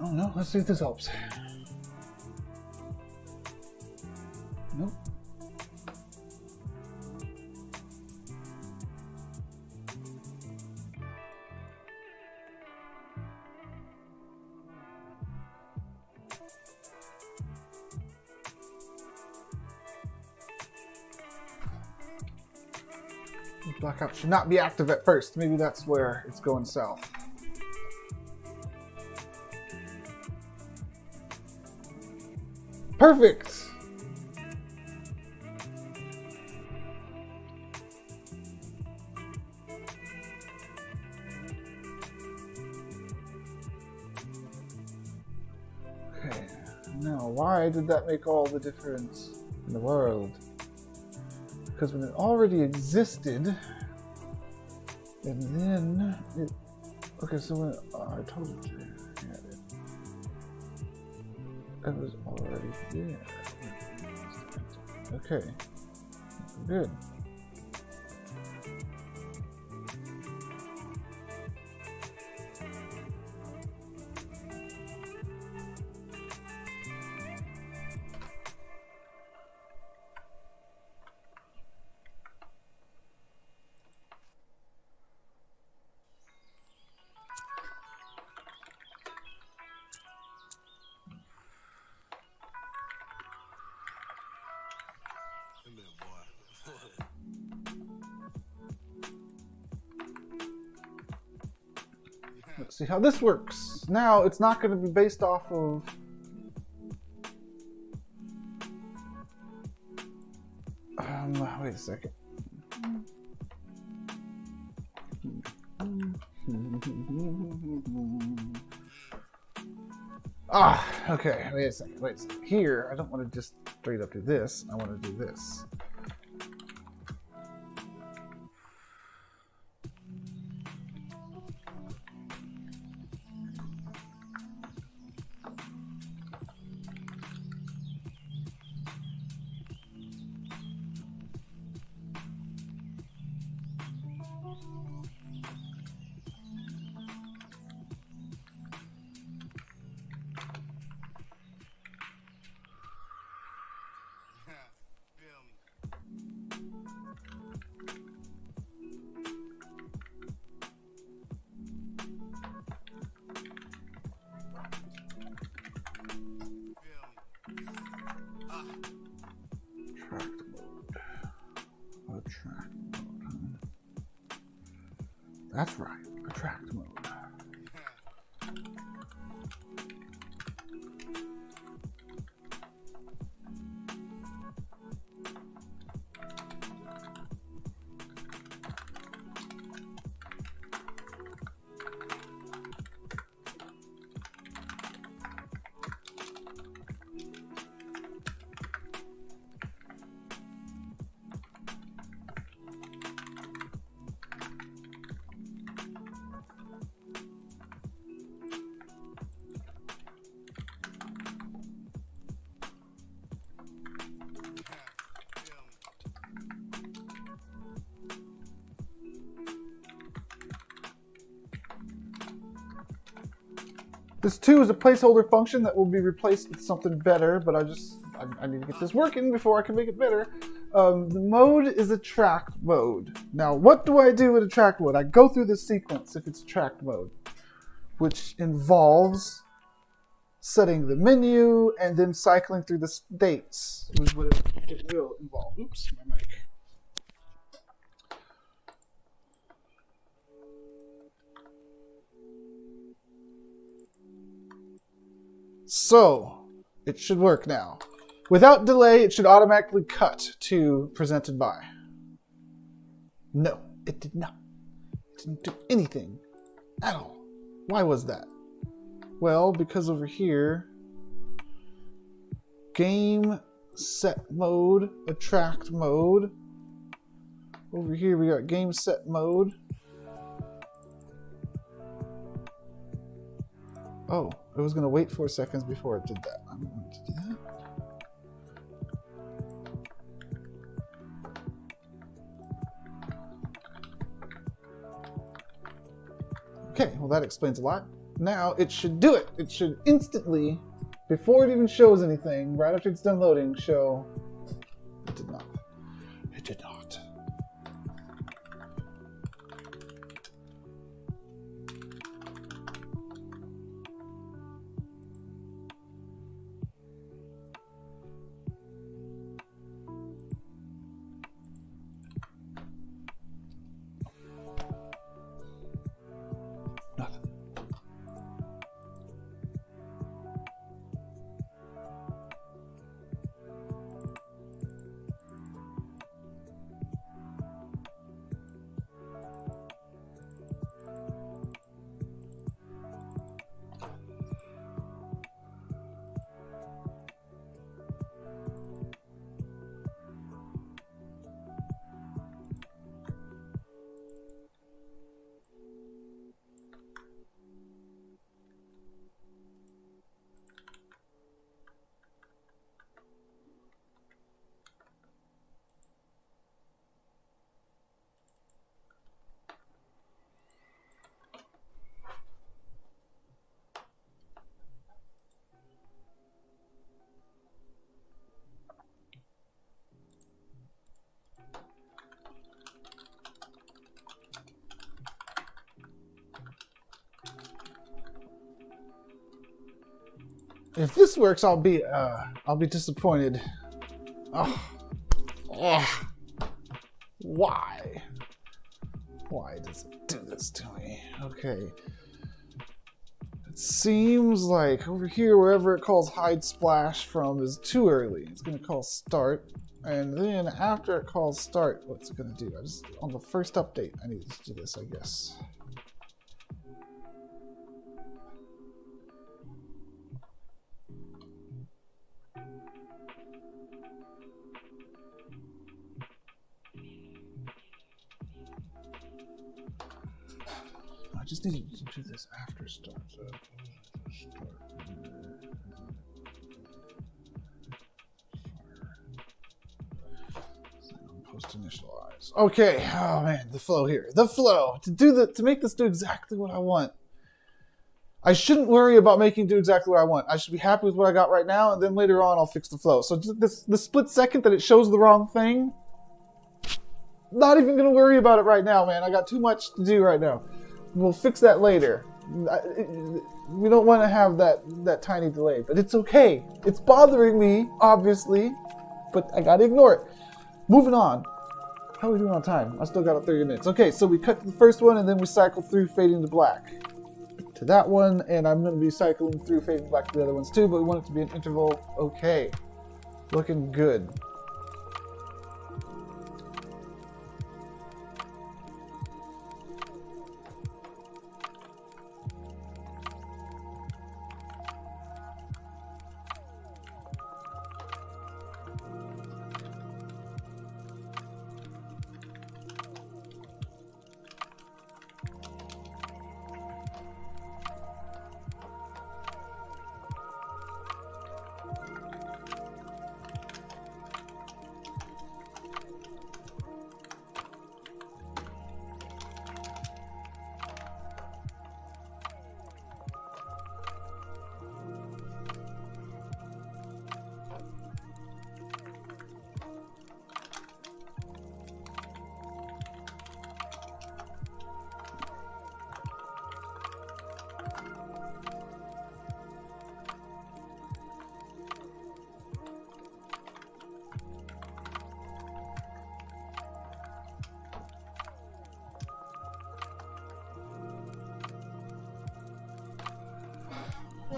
Oh no, let's see if this helps. Nope. Blackout should not be active at first. Maybe that's where it's going south. Perfect! Okay, now why did that make all the difference in the world? Because when it already existed, and then it... Okay, so when... I told you I had it. It was already there. Okay. Good. Let's see how this works. Now it's not going to be based off of wait a second. Okay, wait a second. Here, I don't want to just straight up do this. I want to do this. Attract mode. That's right, attract mode. This 2 is a placeholder function that will be replaced with something better, but I need to get this working before I can make it better. The mode is attract mode. Now, what do I do with attract mode? I go through this sequence if it's attract mode, which involves setting the menu and then cycling through the states, is what it will involve. Oops, my mic. So, it should work now. Without delay, it should automatically cut to presented by. No, it did not. It didn't do anything at all. Why was that? Well, because over here, game set mode, attract mode. Over here we got game set mode. Oh, it was going to wait 4 seconds before it did that. I'm going to do that. Okay, well that explains a lot. now it should do it. It should instantly, before it even shows anything, right after it's done loading, show. It did not. It did not. If this works, I'll be disappointed. Oh. Oh. Why? Why does it do this to me? Okay. It seems like over here, wherever it calls hide splash from is too early. It's going to call start. And then after it calls start, what's it going to do? On the first update, I need to do this, I guess. I just need to do this after start. Post initialize. Okay. Oh man, the flow here. The flow to make this do exactly what I want. I shouldn't worry about making it do exactly what I want. I should be happy with what I got right now, and then later on I'll fix the flow. So just the split second that it shows the wrong thing, not even gonna worry about it right now, man. I got too much to do right now. We'll fix that later. We don't want to have that tiny delay, but it's okay. It's bothering me, obviously, but I gotta ignore it. Moving on. How are we doing on time? I still got 30 minutes. Okay, so we cut to the first one, and then we cycle through fading to black to that one, and I'm going to be cycling through fading to black to the other ones too, but we want it to be an interval. Okay. Looking good.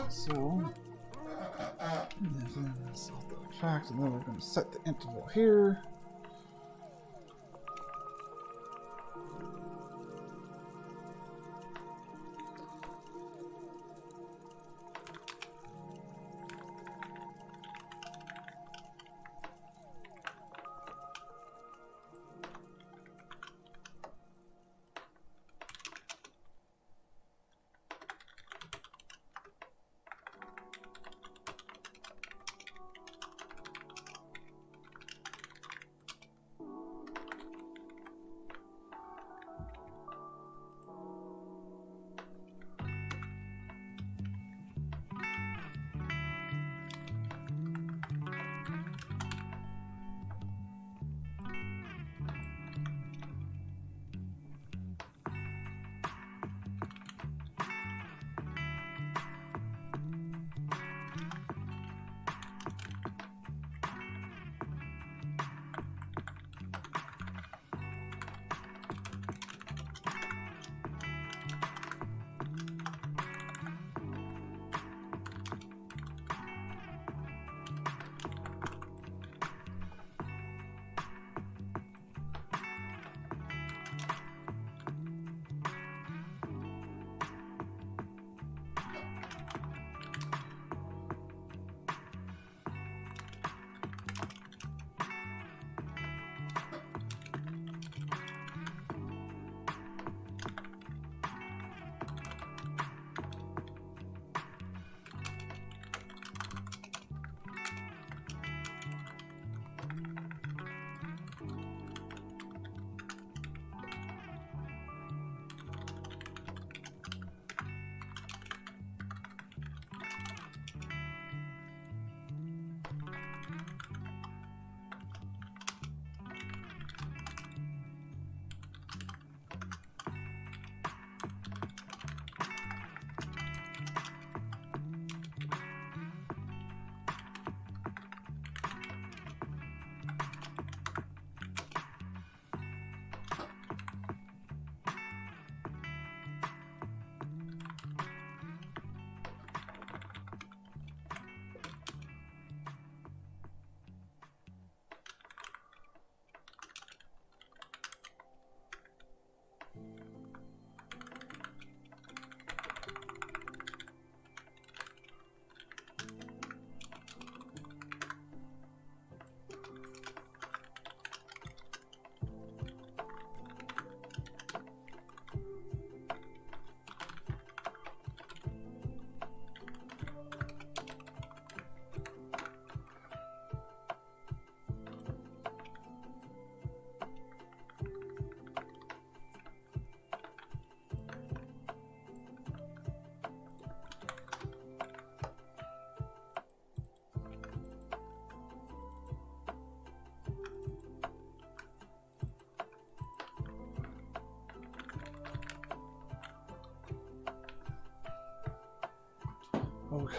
So, that's the fact, and then we're going to set the interval here.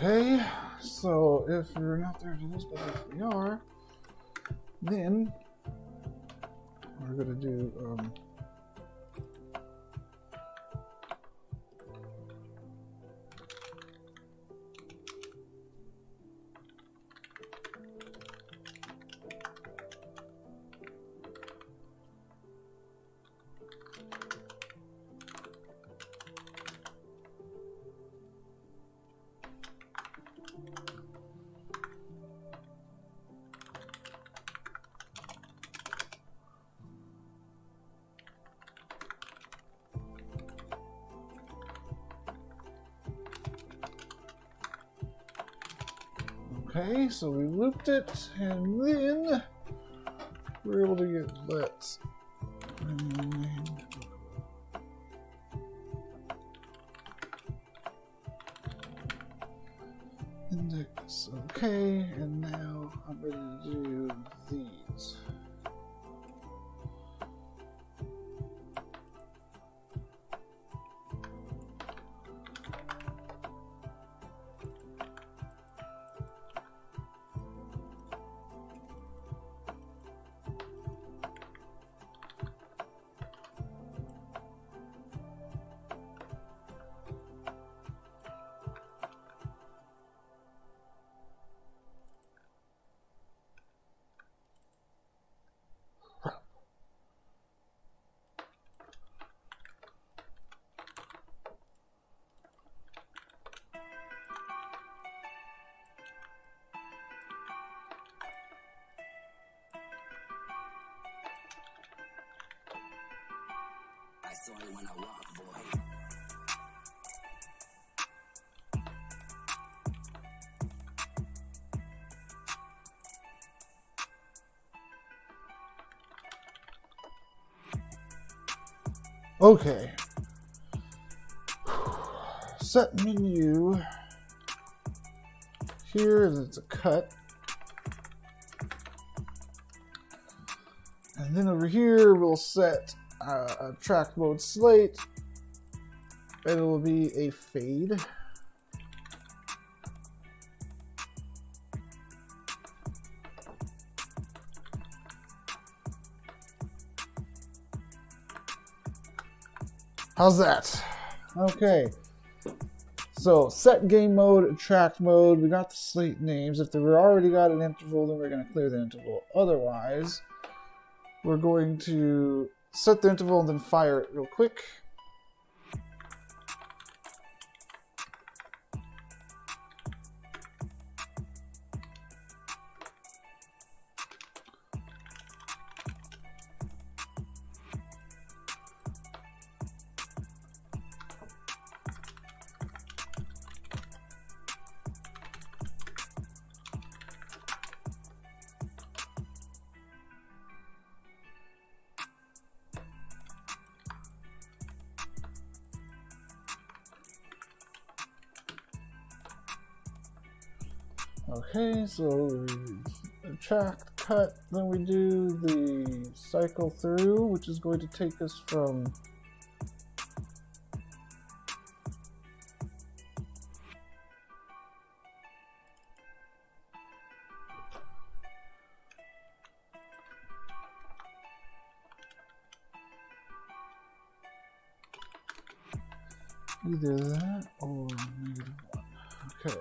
Okay, so if we're not there to this, but if we are, then we're going to do okay, so we looped it, and then we're able to get let's index. Okay, and now I'm ready to do these. I saw it when I walked, boy. Okay. Set menu. Here it's a cut. And then over here we'll set a track mode slate. And it will be a fade. How's that? Okay. So set game mode, attract mode. We got the slate names. If we already got an interval, then we're going to clear the interval. Otherwise, we're going to set the interval and then fire it real quick. Okay, so we attract, cut, then we do the cycle through, which is going to take us from either that or -1. Okay.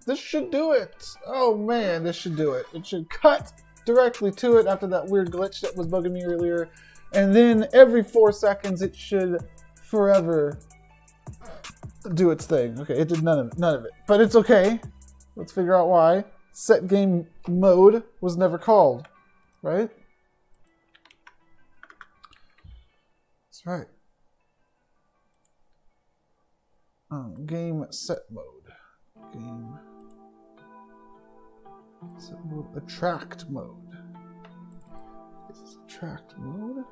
This should do it. Oh man, this should do it. It should cut directly to it after that weird glitch that was bugging me earlier. And then every 4 seconds it should forever do its thing. Okay, it did none of it. But it's okay. Let's figure out why. Set game mode was never called, right? That's right. Game set mode. Game set mode. Attract mode. Is this attract mode?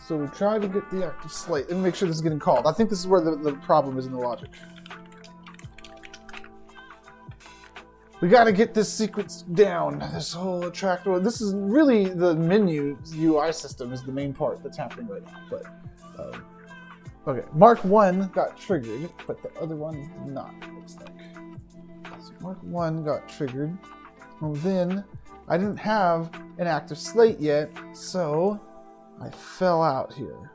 So we try to get the active slate and make sure this is getting called. I think this is where the problem is in the logic. We got to get this sequence down. This whole attractor. This is really the menu UI system is the main part that's happening right now. But okay, Mark 1 got triggered, but the other ones did not. It looks like. So Mark 1 got triggered. Well, then I didn't have an active slate yet, so I fell out here.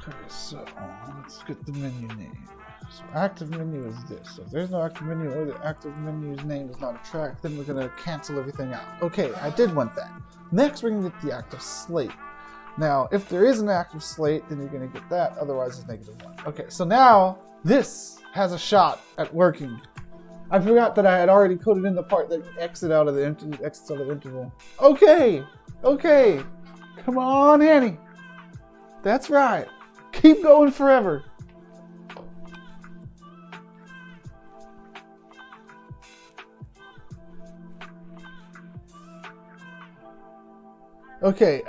Okay, so let's get the menu name. So active menu is this. So if there's no active menu or the active menu's name is not a track, then we're gonna cancel everything out. Okay, I did want that. Next, we're gonna get the active slate. Now, if there is an active slate, then you're gonna get that. Otherwise, it's -1. Okay, so now this has a shot at working. I forgot that I had already coded in the part that exits out of the interval. Okay, okay, come on, Annie. That's right. Keep going forever. Okay,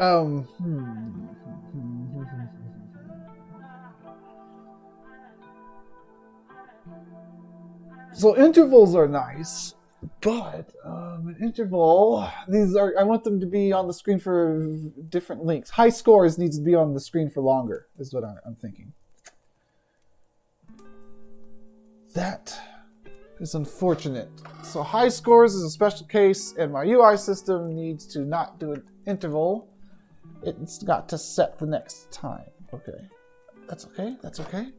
So intervals are nice, but an interval, I want them to be on the screen for different lengths. High scores needs to be on the screen for longer, is what I'm thinking. That is unfortunate. So high scores is a special case, and my UI system needs to not do an interval. It's got to set the next time. Okay. That's okay. That's okay.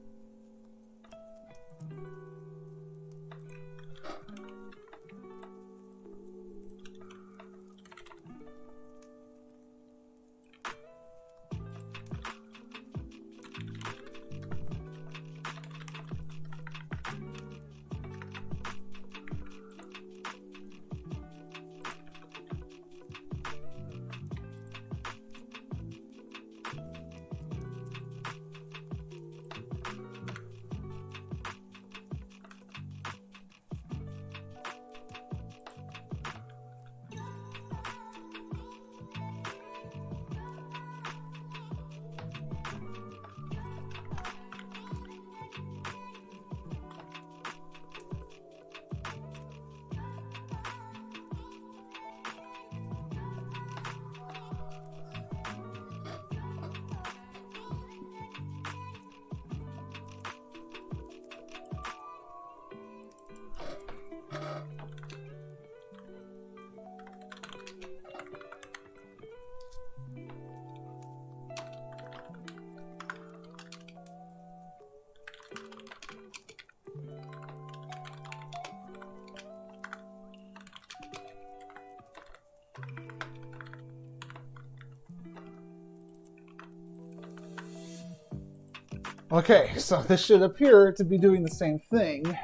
Okay, so this should appear to be doing the same thing.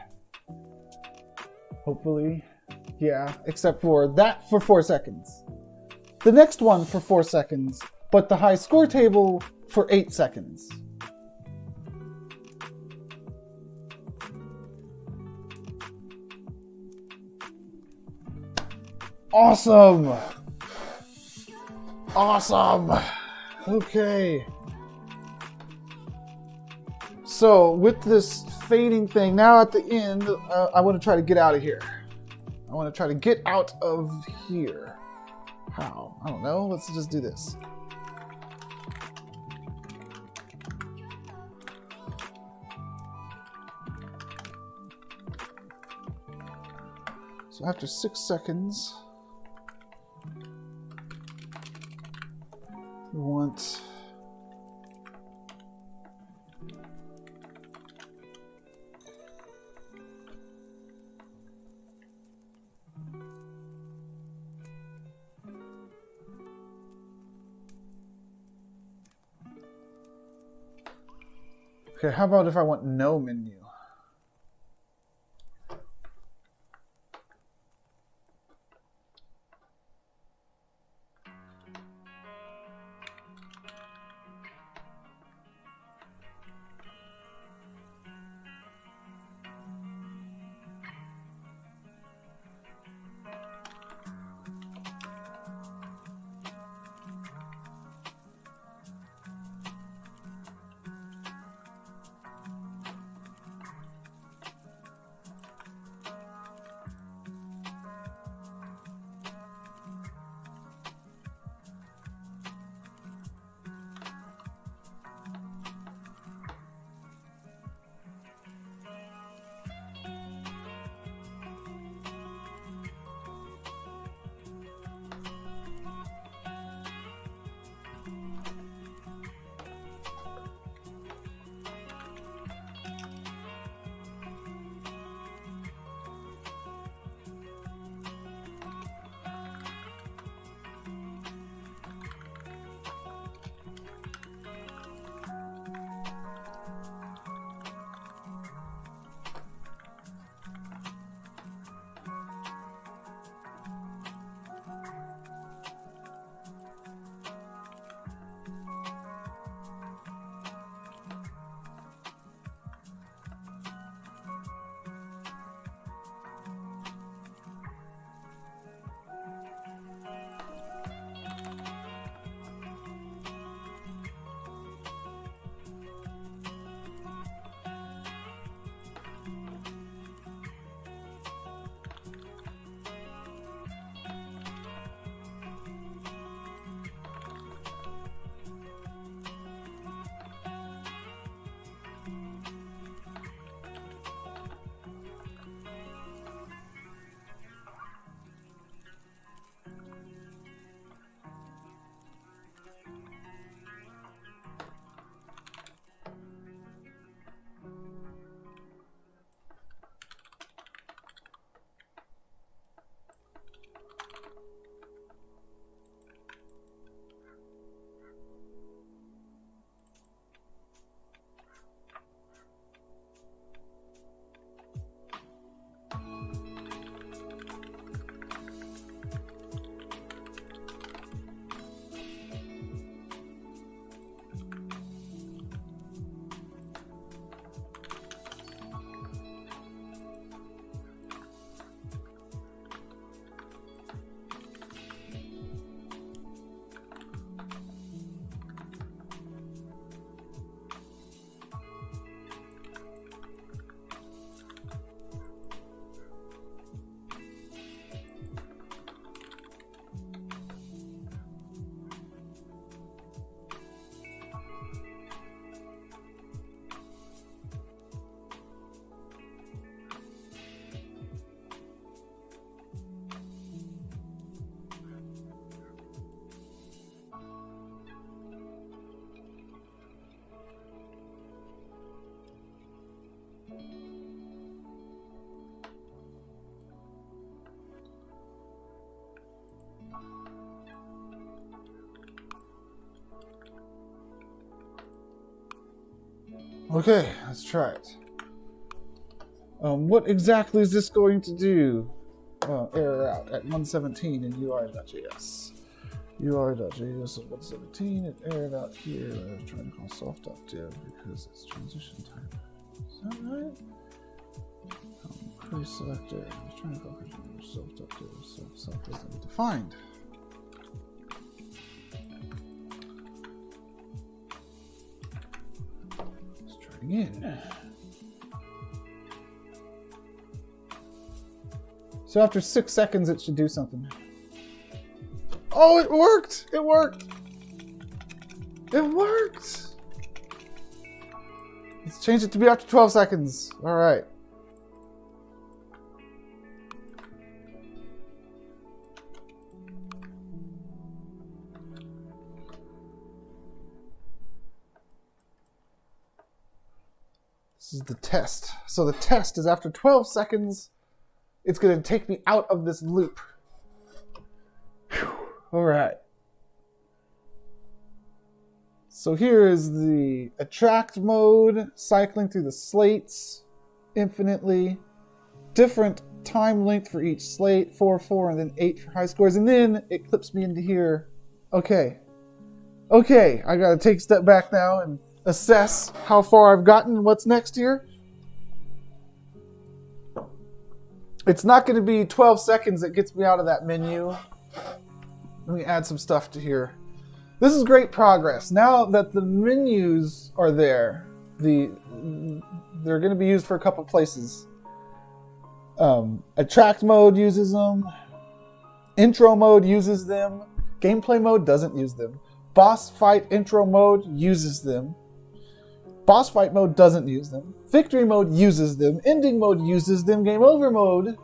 Hopefully. Yeah, except for that for 4 seconds. The next one for 4 seconds, but the high score table for 8 seconds. Awesome! Awesome! Okay. So with this fading thing, now at the end, I want to try to get out of here. I want to try to get out of here. How? I don't know. Let's just do this. So after 6 seconds, we want okay, how about if I want no menu? Okay, let's try it. What exactly is this going to do? Error out at 117 in UI.js. UI.js is 117. It errored out here. I was trying to call soft.div because it's transition type. Is that right? Query selector. I was trying to call soft.div. Soft isn't defined. Let's try it again. So after 6 seconds, it should do something. Oh, it worked! It worked! It worked! Let's change it to be after 12 seconds. All right. This is the test. So the test is after 12 seconds, it's going to take me out of this loop. Whew. All right. So here is the attract mode, cycling through the slates infinitely. Different time length for each slate, 4, 4, and then 8 for high scores. And then it clips me into here. Okay. Okay, I gotta take a step back now and assess how far I've gotten and what's next here. It's not gonna be 12 seconds that gets me out of that menu. Let me add some stuff to here. This is great progress. Now that the menus are there, they're going to be used for a couple places. Attract mode uses them. Intro mode uses them. Gameplay mode doesn't use them. Boss fight intro mode uses them. Boss fight mode doesn't use them. Victory mode uses them. Ending mode uses them. Game over mode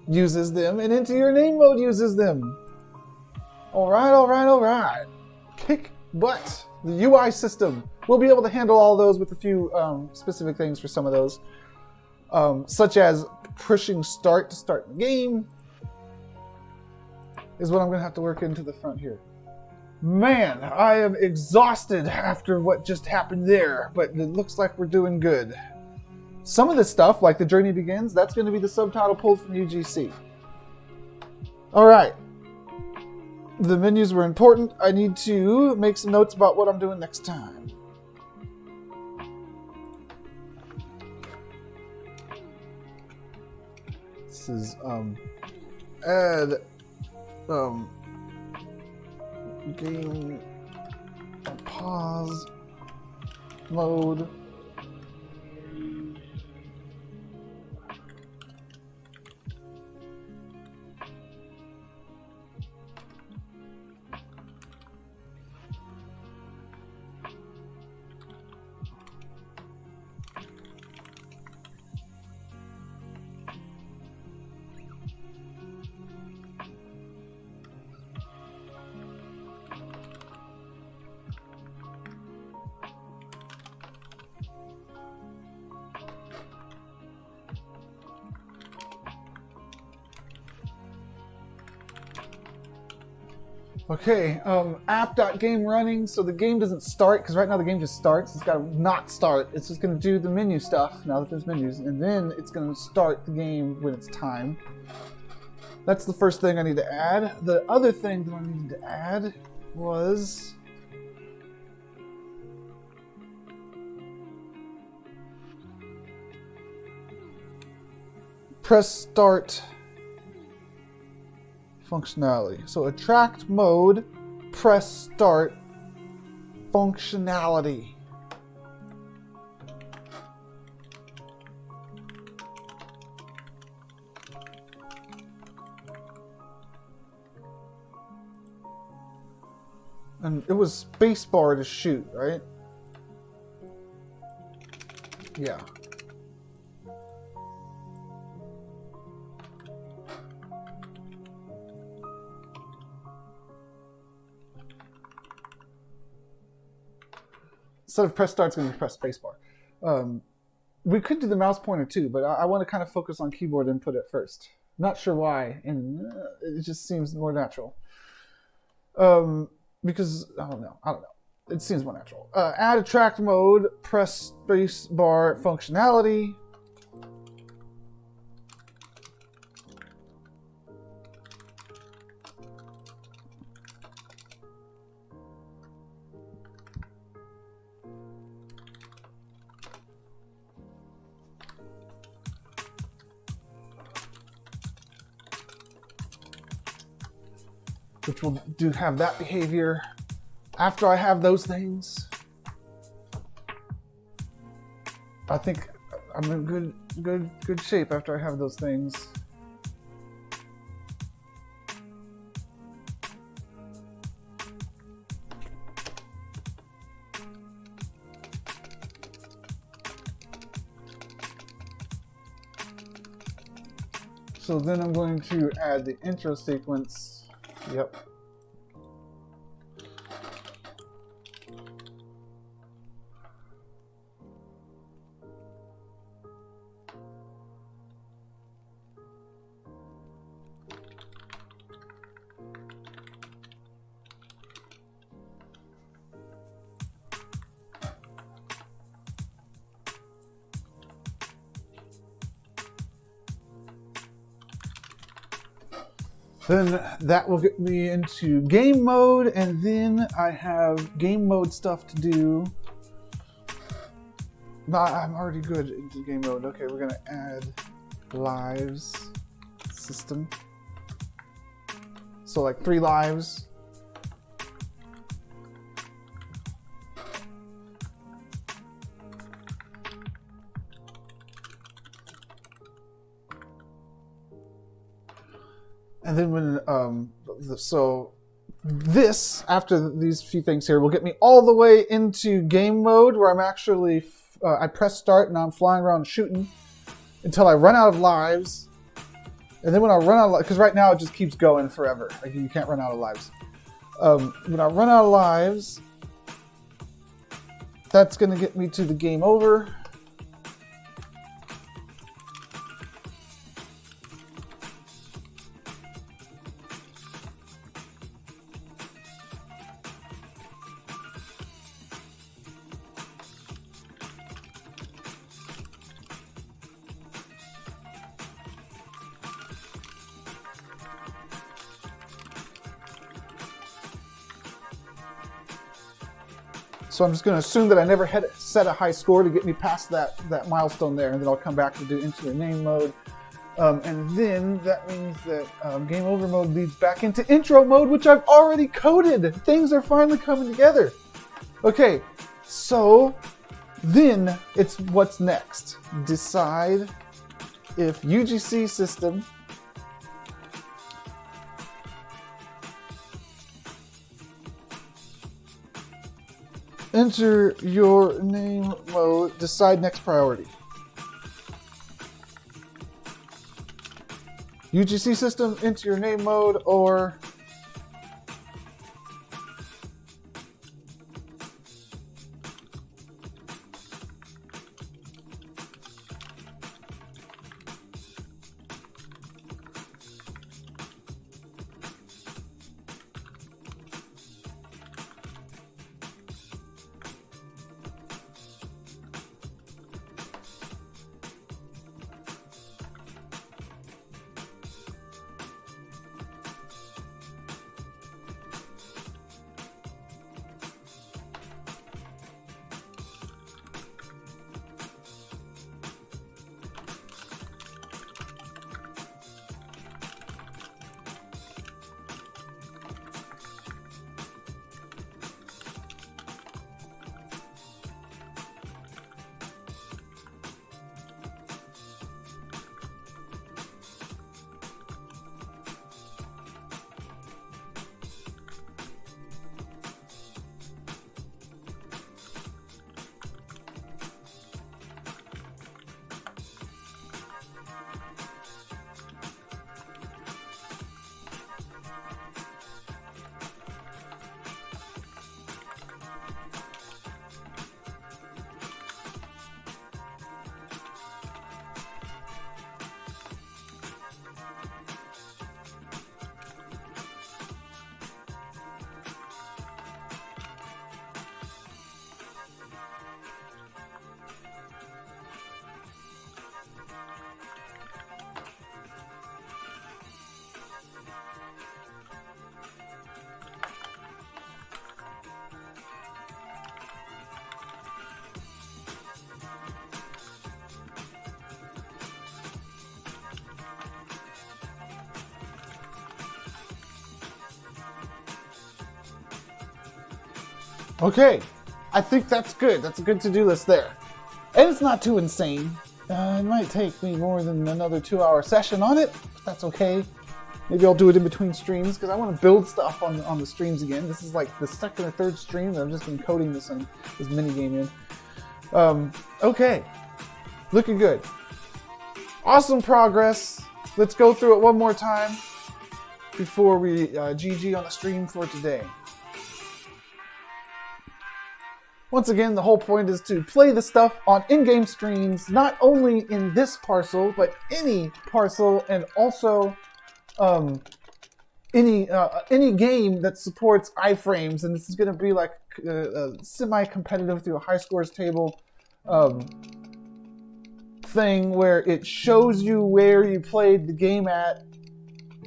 uses them. And into your name mode uses them. Alright, alright, alright. Kick butt. The UI system. We'll be able to handle all those with a few specific things for some of those. Such as pushing start to start the game. Is what I'm going to have to work into the front here. Man, I am exhausted after what just happened there. But it looks like we're doing good. Some of this stuff, like the journey begins, that's going to be the subtitle pulled from UGC. Alright. The menus were important. I need to make some notes about what I'm doing next time. This is add game pause mode. Okay, app.game running, so the game doesn't start, because right now the game just starts. It's got to not start. It's just going to do the menu stuff, now that there's menus, and then it's going to start the game when it's time. That's the first thing I need to add. The other thing that I needed to add was... press start functionality. So attract mode, press start functionality. And it was spacebar to shoot, right? Yeah. Instead of press start, it's going to be press spacebar. We could do the mouse pointer too, but I want to kind of focus on keyboard input at first. Not sure why, and it just seems more natural. Because, I don't know. It seems more natural. Add attract mode, press spacebar functionality. Which will have that behavior. After I have those things, I think I'm in good shape after I have those things. So then I'm going to add the intro sequence. Yep. Then that will get me into game mode, and then I have game mode stuff to do. I'm already good into game mode. Okay, we're gonna add lives system. So like 3 lives. And then when, so this, after these few things here, will get me all the way into game mode where I'm actually, I press start and I'm flying around shooting until I run out of lives. And then when I run out of lives, because right now it just keeps going forever. Like you can't run out of lives. When I run out of lives, that's going to get me to the game over. So I'm just going to assume that I never had set a high score to get me past that milestone there, and then I'll come back to do into your name mode. And then that means that game over mode leads back into intro mode, which I've already coded. Things are finally coming together. Okay, so then it's what's next. Decide if UGC system enter your name mode, decide next priority. UGC system, enter your name mode, or okay, I think that's good. That's a good to-do list there. And it's not too insane. It might take me more than another 2-hour session on it, but that's okay. Maybe I'll do it in between streams because I want to build stuff on the streams again. This is like the second or third stream that I've just been coding this minigame in. Okay, looking good. Awesome progress. let's go through it one more time before we GG on the stream for today. Once again, the whole point is to play the stuff on in-game streams, not only in this parcel, but any parcel, and also any game that supports iframes. And this is going to be like semi-competitive through a high scores table thing where it shows you where you played the game at,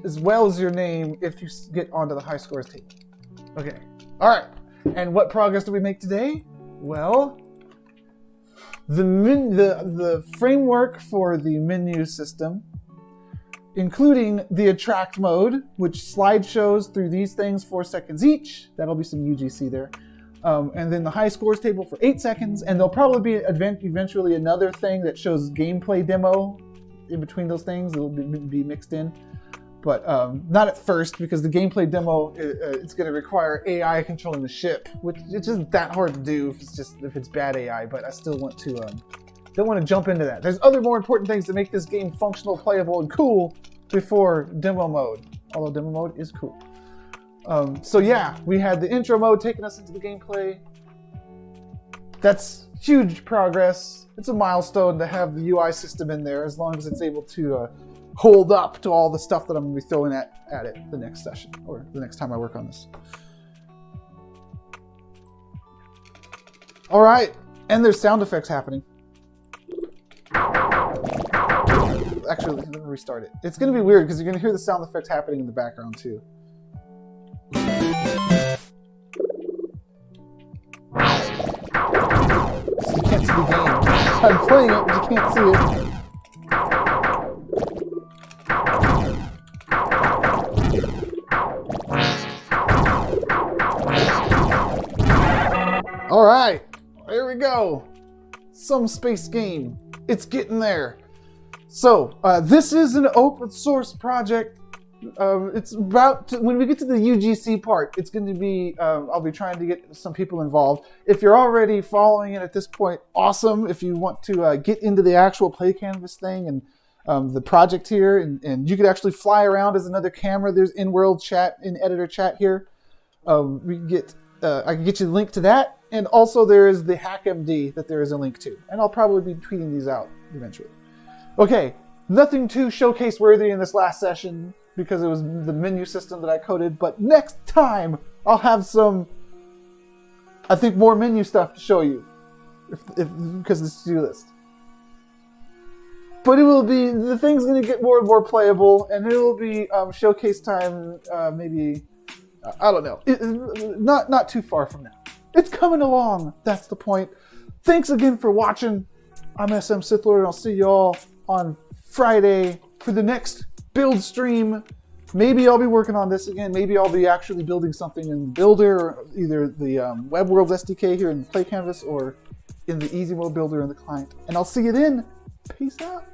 as well as your name if you get onto the high scores table. Okay, all right. And what progress do we make today? Well, the framework for the menu system, including the attract mode, which slideshows through these things 4 seconds each. That'll be some UGC there. And then the high scores table for 8 seconds. And there'll probably be eventually another thing that shows gameplay demo in between those things. It'll be mixed in. But not at first, because the gameplay demo, it's going to require AI controlling the ship, which it's just that hard to do if it's bad AI. But I still want to don't want to jump into that. There's other more important things to make this game functional, playable, and cool before demo mode. Although demo mode is cool. So yeah, we had the intro mode taking us into the gameplay. That's huge progress. It's a milestone to have the UI system in there, as long as it's able to hold up to all the stuff that I'm going to be throwing at it the next session, or the next time I work on this. All right, and there's sound effects happening. Actually, let me restart it. It's going to be weird because you're going to hear the sound effects happening in the background too. So you can't see the game. I'm playing it, but you can't see it. All right, here we go. Some space game. It's getting there. So this is an open source project. It's about when we get to the UGC part, it's going to be, I'll be trying to get some people involved. If you're already following it at this point, awesome. If you want to get into the actual play canvas thing and the project here, and you could actually fly around as another camera. There's in-world chat, in-editor chat here. I can get you the link to that. And also there is the HackMD that there is a link to. And I'll probably be tweeting these out eventually. Okay, nothing too showcase worthy in this last session because it was the menu system that I coded. But next time I'll have some, I think, more menu stuff to show you because of this to-do list. But it will be, the thing's going to get more and more playable, and it will be showcase time maybe, I don't know, not too far from now. It's coming along. That's the point. Thanks again for watching. I'm SM SithLord, and I'll see you all on Friday for the next build stream. Maybe I'll be working on this again. Maybe I'll be actually building something in Builder, either the Web Worlds SDK here in the Play Canvas or in the Easy Mode Builder in the client. And I'll see you then. Peace out.